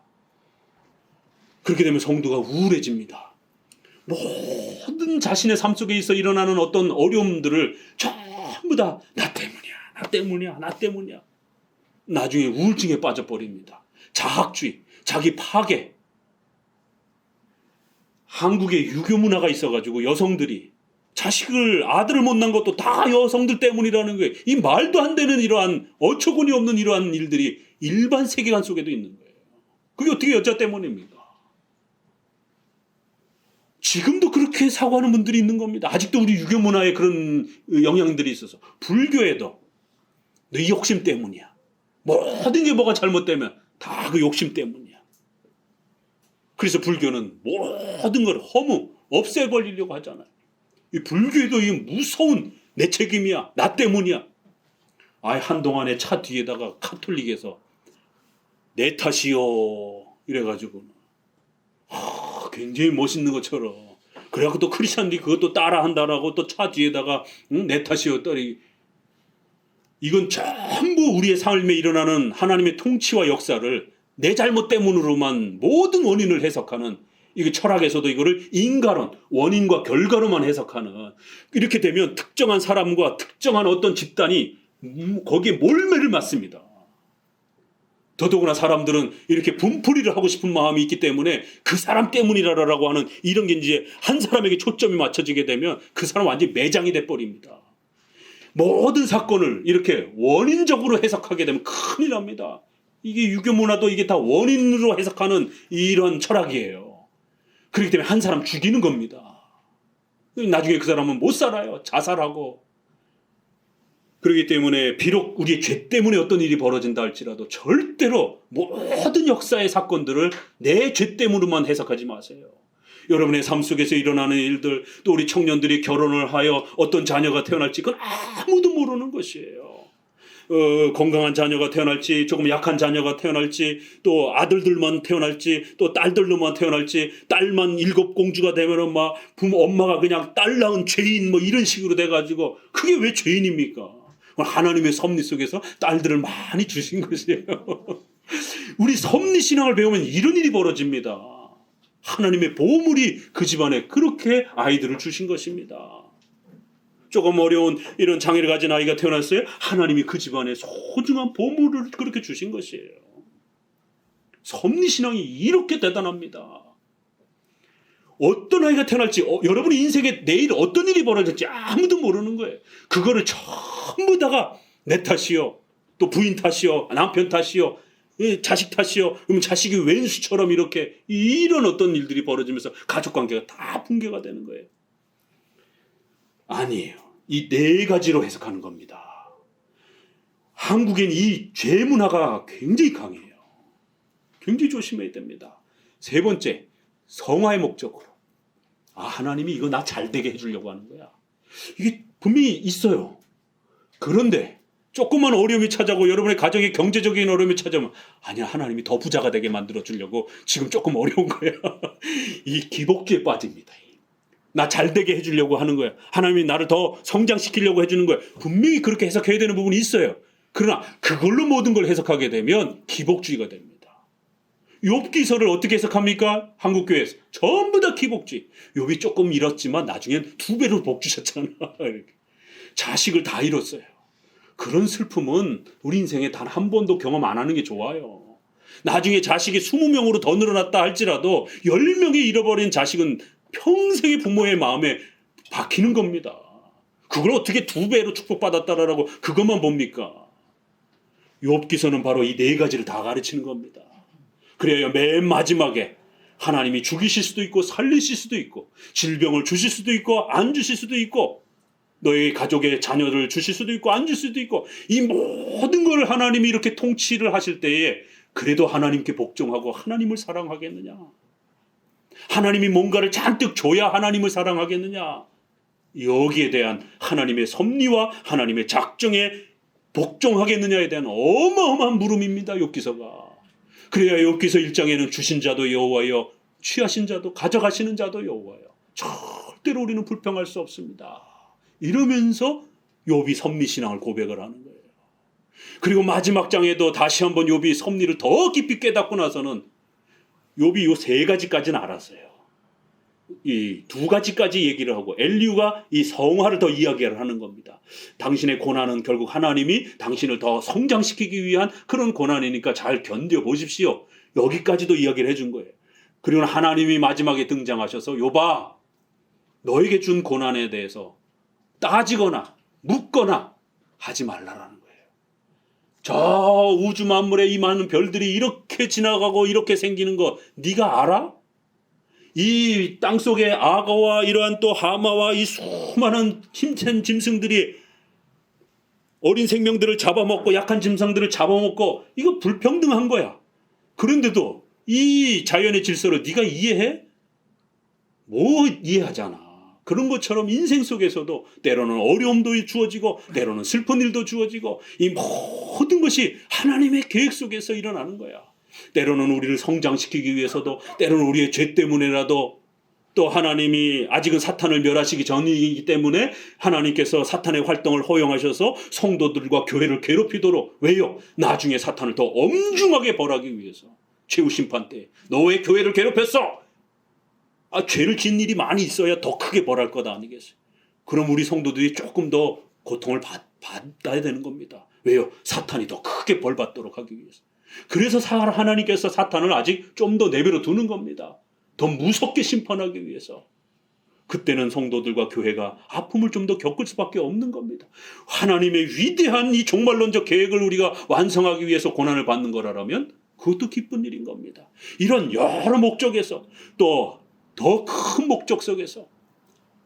그렇게 되면 성도가 우울해집니다. 모든 자신의 삶 속에 있어 일어나는 어떤 어려움들을 전부 다 나 때문이야. 나중에 우울증에 빠져버립니다. 자학주의, 자기 파괴. 한국에 유교 문화가 있어가지고 여성들이 아들을 못 낳은 것도 다 여성들 때문이라는 거예요. 이 말도 안 되는 이러한 어처구니 없는 이러한 일들이 일반 세계관 속에도 있는 거예요. 그게 어떻게 여자 때문입니까? 지금도 그렇게 사고하는 분들이 있는 겁니다. 아직도 우리 유교 문화에 그런 영향들이 있어서. 불교에도 너 욕심 때문이야. 모든 게 뭐가 잘못되면 다 그 욕심 때문이야. 그래서 불교는 모든 걸 허무 없애버리려고 하잖아요. 이 불교에도 이 무서운 내 책임이야. 나 때문이야. 한동안에 차 뒤에다가 카톨릭에서 내 탓이요 이래가지고 굉장히 멋있는 것처럼 그래갖고 또 크리스찬들이 그것도 따라한다라고 또 차 뒤에다가 내 탓이요 떨이. 이건 전부 우리의 삶에 일어나는 하나님의 통치와 역사를 내 잘못 때문으로만 모든 원인을 해석하는, 이게 철학에서도 이거를 인과론, 원인과 결과로만 해석하는, 이렇게 되면 특정한 사람과 특정한 어떤 집단이 거기에 몰매를 맞습니다. 더더구나 사람들은 이렇게 분풀이를 하고 싶은 마음이 있기 때문에 그 사람 때문이라고 하는 이런 게 이제 한 사람에게 초점이 맞춰지게 되면 그 사람 완전히 매장이 돼버립니다. 모든 사건을 이렇게 원인적으로 해석하게 되면 큰일 납니다. 이게 유교 문화도 이게 다 원인으로 해석하는 이런 철학이에요. 그렇기 때문에 한 사람 죽이는 겁니다. 나중에 그 사람은 못 살아요. 자살하고. 그렇기 때문에 비록 우리의 죄 때문에 어떤 일이 벌어진다 할지라도 절대로 모든 역사의 사건들을 내 죄 때문으로만 해석하지 마세요. 여러분의 삶 속에서 일어나는 일들, 또 우리 청년들이 결혼을 하여 어떤 자녀가 태어날지 그건 아무도 모르는 것이에요. 건강한 자녀가 태어날지, 조금 약한 자녀가 태어날지, 또 아들들만 태어날지, 또 딸들로만 태어날지, 딸만 7공주가 되면은 막 엄마가 그냥 딸 낳은 죄인 뭐 이런 식으로 돼가지고, 그게 왜 죄인입니까? 하나님의 섭리 속에서 딸들을 많이 주신 것이에요. 우리 섭리 신앙을 배우면 이런 일이 벌어집니다. 하나님의 보물이 그 집안에 그렇게 아이들을 주신 것입니다. 조금 어려운 이런 장애를 가진 아이가 태어났어요. 하나님이 그 집안에 소중한 보물을 그렇게 주신 것이에요. 섭리신앙이 이렇게 대단합니다. 어떤 아이가 태어날지, 여러분의 인생에 내일 어떤 일이 벌어질지 아무도 모르는 거예요. 그거를 전부 다가 내 탓이요, 또 부인 탓이요, 남편 탓이요, 자식 탓이요. 그러면 자식이 왼수처럼 이렇게 이런 어떤 일들이 벌어지면서 가족관계가 다 붕괴가 되는 거예요. 아니에요. 이 4가지로 해석하는 겁니다. 한국엔 이 죄 문화가 굉장히 강해요. 굉장히 조심해야 됩니다. 3번째, 성화의 목적으로. 하나님이 이거 나 잘되게 해주려고 하는 거야. 이게 분명히 있어요. 그런데 조금만 어려움이 찾아오고 여러분의 가정에 경제적인 어려움이 찾아오면 아니야, 하나님이 더 부자가 되게 만들어 주려고 지금 조금 어려운 거야. 이 기복주에 빠집니다. 나 잘되게 해주려고 하는 거야. 하나님이 나를 더 성장시키려고 해주는 거야. 분명히 그렇게 해석해야 되는 부분이 있어요. 그러나 그걸로 모든 걸 해석하게 되면 기복주의가 됩니다. 욥기서를 어떻게 해석합니까? 한국교회에서 전부 다 기복주의. 욥이 조금 잃었지만 나중엔 2배로 복 주셨잖아. 자식을 다 잃었어요. 그런 슬픔은 우리 인생에 단 한 번도 경험 안 하는 게 좋아요. 나중에 자식이 20명으로 더 늘어났다 할지라도 10명이 잃어버린 자식은 평생의 부모의 마음에 박히는 겁니다. 그걸 어떻게 2배로 축복받았다라고 그것만 봅니까? 욥기서는 바로 이 4가지를 다 가르치는 겁니다. 그래야 맨 마지막에 하나님이 죽이실 수도 있고 살리실 수도 있고 질병을 주실 수도 있고 안 주실 수도 있고 너희 가족의 자녀를 주실 수도 있고 안 줄 수도 있고 이 모든 걸 하나님이 이렇게 통치를 하실 때에 그래도 하나님께 복종하고 하나님을 사랑하겠느냐? 하나님이 뭔가를 잔뜩 줘야 하나님을 사랑하겠느냐? 여기에 대한 하나님의 섭리와 하나님의 작정에 복종하겠느냐에 대한 어마어마한 물음입니다. 욥기서가. 그래야 욥기서 1장에는 주신 자도 여호와여, 취하신 자도 가져가시는 자도 여호와여. 절대로 우리는 불평할 수 없습니다. 이러면서 욥이 섭리신앙을 고백을 하는 거예요. 그리고 마지막 장에도 다시 한번 욥이 섭리를 더 깊이 깨닫고 나서는 욥이 요 3가지까지는 알았어요. 이 2가지까지 얘기를 하고 엘리후가 이 성화를 더 이야기를 하는 겁니다. 당신의 고난은 결국 하나님이 당신을 더 성장시키기 위한 그런 고난이니까 잘 견뎌보십시오. 여기까지도 이야기를 해준 거예요. 그리고 하나님이 마지막에 등장하셔서 욥아, 너에게 준 고난에 대해서 따지거나 묻거나 하지 말라라는 거예요. 저 우주 만물에 이 많은 별들이 이렇게 지나가고 이렇게 생기는 거 네가 알아? 이 땅속에 악어와 이러한 또 하마와 이 수많은 힘센 짐승들이 어린 생명들을 잡아먹고 약한 짐승들을 잡아먹고 이거 불평등한 거야. 그런데도 이 자연의 질서를 네가 이해해? 뭐 이해하잖아. 그런 것처럼 인생 속에서도 때로는 어려움도 주어지고 때로는 슬픈 일도 주어지고 이 모든 것이 하나님의 계획 속에서 일어나는 거야. 때로는 우리를 성장시키기 위해서도 때로는 우리의 죄 때문에라도 또 하나님이 아직은 사탄을 멸하시기 전이기 때문에 하나님께서 사탄의 활동을 허용하셔서 성도들과 교회를 괴롭히도록 왜요? 나중에 사탄을 더 엄중하게 벌하기 위해서 최후 심판 때 너 왜 교회를 괴롭혔어? 죄를 지은 일이 많이 있어야 더 크게 벌할 것 아니겠어요? 그럼 우리 성도들이 조금 더 고통을 받아야 되는 겁니다. 왜요? 사탄이 더 크게 벌받도록 하기 위해서. 그래서 하나님께서 사탄을 아직 좀 더 내버려 두는 겁니다. 더 무섭게 심판하기 위해서. 그때는 성도들과 교회가 아픔을 좀 더 겪을 수밖에 없는 겁니다. 하나님의 위대한 이 종말론적 계획을 우리가 완성하기 위해서 고난을 받는 거라면 그것도 기쁜 일인 겁니다. 이런 여러 목적에서 또 더 큰 목적 속에서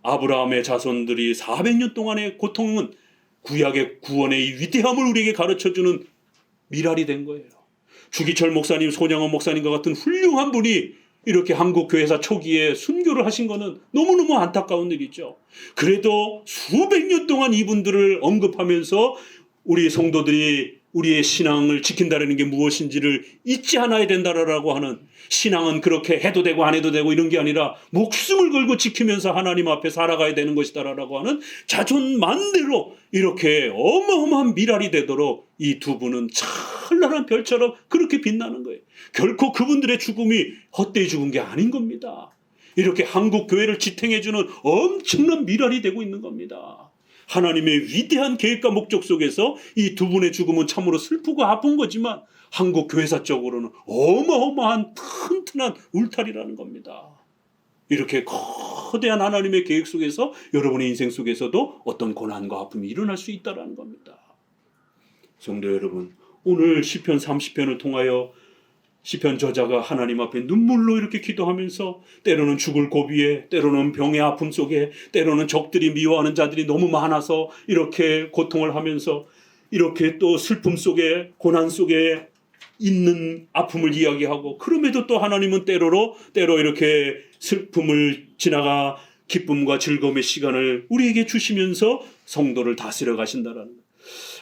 아브라함의 자손들이 400년 동안의 고통은 구약의 구원의 이 위대함을 우리에게 가르쳐주는 미랄이 된 거예요. 주기철 목사님, 손양원 목사님과 같은 훌륭한 분이 이렇게 한국교회사 초기에 순교를 하신 거는 너무너무 안타까운 일이죠. 그래도 수백 년 동안 이분들을 언급하면서 우리 성도들이 우리의 신앙을 지킨다는 게 무엇인지를 잊지 않아야 된다라고 하는, 신앙은 그렇게 해도 되고 안 해도 되고 이런 게 아니라 목숨을 걸고 지키면서 하나님 앞에 살아가야 되는 것이다라고 하는 자존만대로 이렇게 어마어마한 미랄이 되도록 이 두 분은 찬란한 별처럼 그렇게 빛나는 거예요. 결코 그분들의 죽음이 헛되이 죽은 게 아닌 겁니다. 이렇게 한국 교회를 지탱해주는 엄청난 미랄이 되고 있는 겁니다. 하나님의 위대한 계획과 목적 속에서 이 두 분의 죽음은 참으로 슬프고 아픈 거지만 한국 교회사적으로는 어마어마한 튼튼한 울타리라는 겁니다. 이렇게 거대한 하나님의 계획 속에서 여러분의 인생 속에서도 어떤 고난과 아픔이 일어날 수 있다는 겁니다. 성도 여러분, 오늘 시편 30편을 통하여 시편 저자가 하나님 앞에 눈물로 이렇게 기도하면서 때로는 죽을 고비에, 때로는 병의 아픔 속에, 때로는 적들이 미워하는 자들이 너무 많아서 이렇게 고통을 하면서 이렇게 또 슬픔 속에, 고난 속에 있는 아픔을 이야기하고, 그럼에도 또 하나님은 때로 이렇게 슬픔을 지나가 기쁨과 즐거움의 시간을 우리에게 주시면서 성도를 다스려 가신다라는 거예요.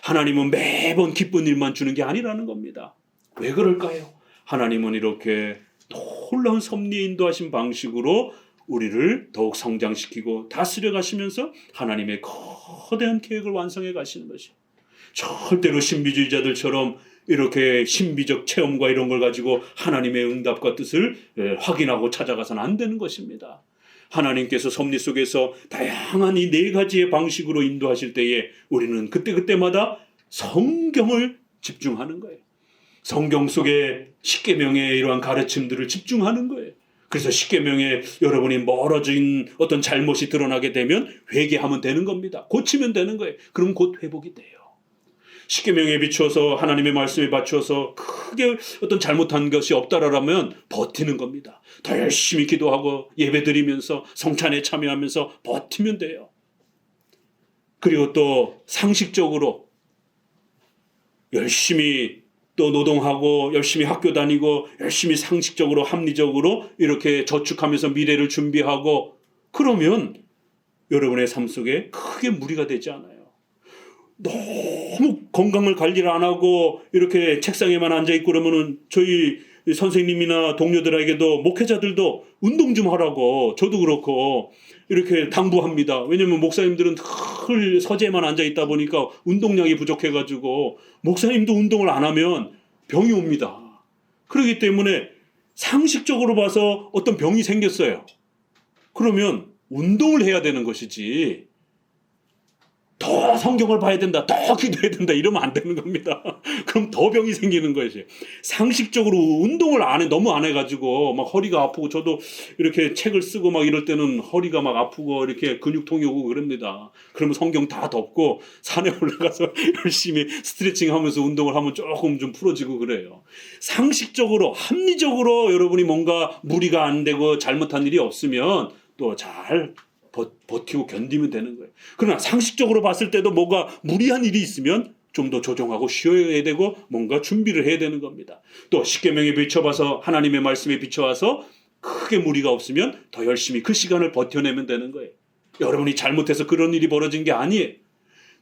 하나님은 매번 기쁜 일만 주는 게 아니라는 겁니다. 왜 그럴까요? 하나님은 이렇게 놀라운 섭리에 인도하신 방식으로 우리를 더욱 성장시키고 다스려 가시면서 하나님의 거대한 계획을 완성해 가시는 것이에요. 절대로 신비주의자들처럼 이렇게 신비적 체험과 이런 걸 가지고 하나님의 응답과 뜻을 확인하고 찾아가서는 안 되는 것입니다. 하나님께서 섭리 속에서 다양한 이 네 가지의 방식으로 인도하실 때에 우리는 그때그때마다 성경을 집중하는 거예요. 성경 속에 십계명의 이러한 가르침들을 집중하는 거예요. 그래서 십계명에 여러분이 멀어진 어떤 잘못이 드러나게 되면 회개하면 되는 겁니다. 고치면 되는 거예요. 그럼 곧 회복이 돼요. 십계명에 비추어서 하나님의 말씀에 맞추어서 크게 어떤 잘못한 것이 없다라면 버티는 겁니다. 더 열심히 기도하고 예배드리면서 성찬에 참여하면서 버티면 돼요. 그리고 또 상식적으로 열심히 또 노동하고 열심히 학교 다니고 열심히 상식적으로 합리적으로 이렇게 저축하면서 미래를 준비하고 그러면 여러분의 삶 속에 크게 무리가 되지 않아요. 너무 건강을 관리를 안 하고 이렇게 책상에만 앉아있고 그러면은 저희 선생님이나 동료들에게도 목회자들도 운동 좀 하라고 저도 그렇고 이렇게 당부합니다. 왜냐면 목사님들은 늘 서재에만 앉아있다 보니까 운동량이 부족해가지고 목사님도 운동을 안 하면 병이 옵니다. 그렇기 때문에 상식적으로 봐서 어떤 병이 생겼어요. 그러면 운동을 해야 되는 것이지 더 성경을 봐야 된다, 더 기도해야 된다 이러면 안 되는 겁니다. 그럼 더 병이 생기는 것이에요. 상식적으로 운동을 너무 안 해가지고 막 허리가 아프고, 저도 이렇게 책을 쓰고 막 이럴 때는 허리가 막 아프고 이렇게 근육통이 오고 그럽니다. 그러면 성경 다 덮고 산에 올라가서 열심히 스트레칭 하면서 운동을 하면 조금 좀 풀어지고 그래요. 상식적으로, 합리적으로 여러분이 뭔가 무리가 안 되고 잘못한 일이 없으면 또 잘 버티고 견디면 되는 거예요. 그러나 상식적으로 봤을 때도 뭔가 무리한 일이 있으면 좀 더 조정하고 쉬어야 되고 뭔가 준비를 해야 되는 겁니다. 또 십계명에 비춰봐서, 하나님의 말씀에 비춰와서 크게 무리가 없으면 더 열심히 그 시간을 버텨내면 되는 거예요. 여러분이 잘못해서 그런 일이 벌어진 게 아니에요.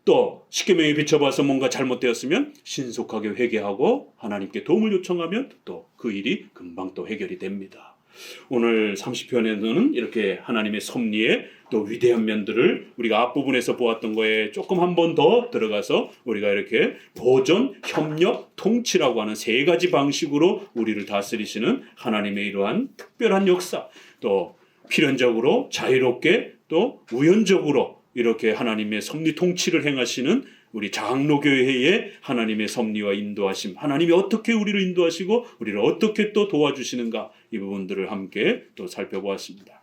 또 십계명에 비춰봐서 뭔가 잘못되었으면 신속하게 회개하고 하나님께 도움을 요청하면 또 그 일이 금방 또 해결이 됩니다. 오늘 30편에는 이렇게 하나님의 섭리의 또 위대한 면들을 우리가 앞부분에서 보았던 거에 조금 한 번 더 들어가서 우리가 이렇게 보존, 협력, 통치라고 하는 세 가지 방식으로 우리를 다스리시는 하나님의 이러한 특별한 역사, 또 필연적으로 자유롭게 또 우연적으로 이렇게 하나님의 섭리 통치를 행하시는 우리 장로교회의 하나님의 섭리와 인도하심, 하나님이 어떻게 우리를 인도하시고 우리를 어떻게 또 도와주시는가, 이 부분들을 함께 또 살펴보았습니다.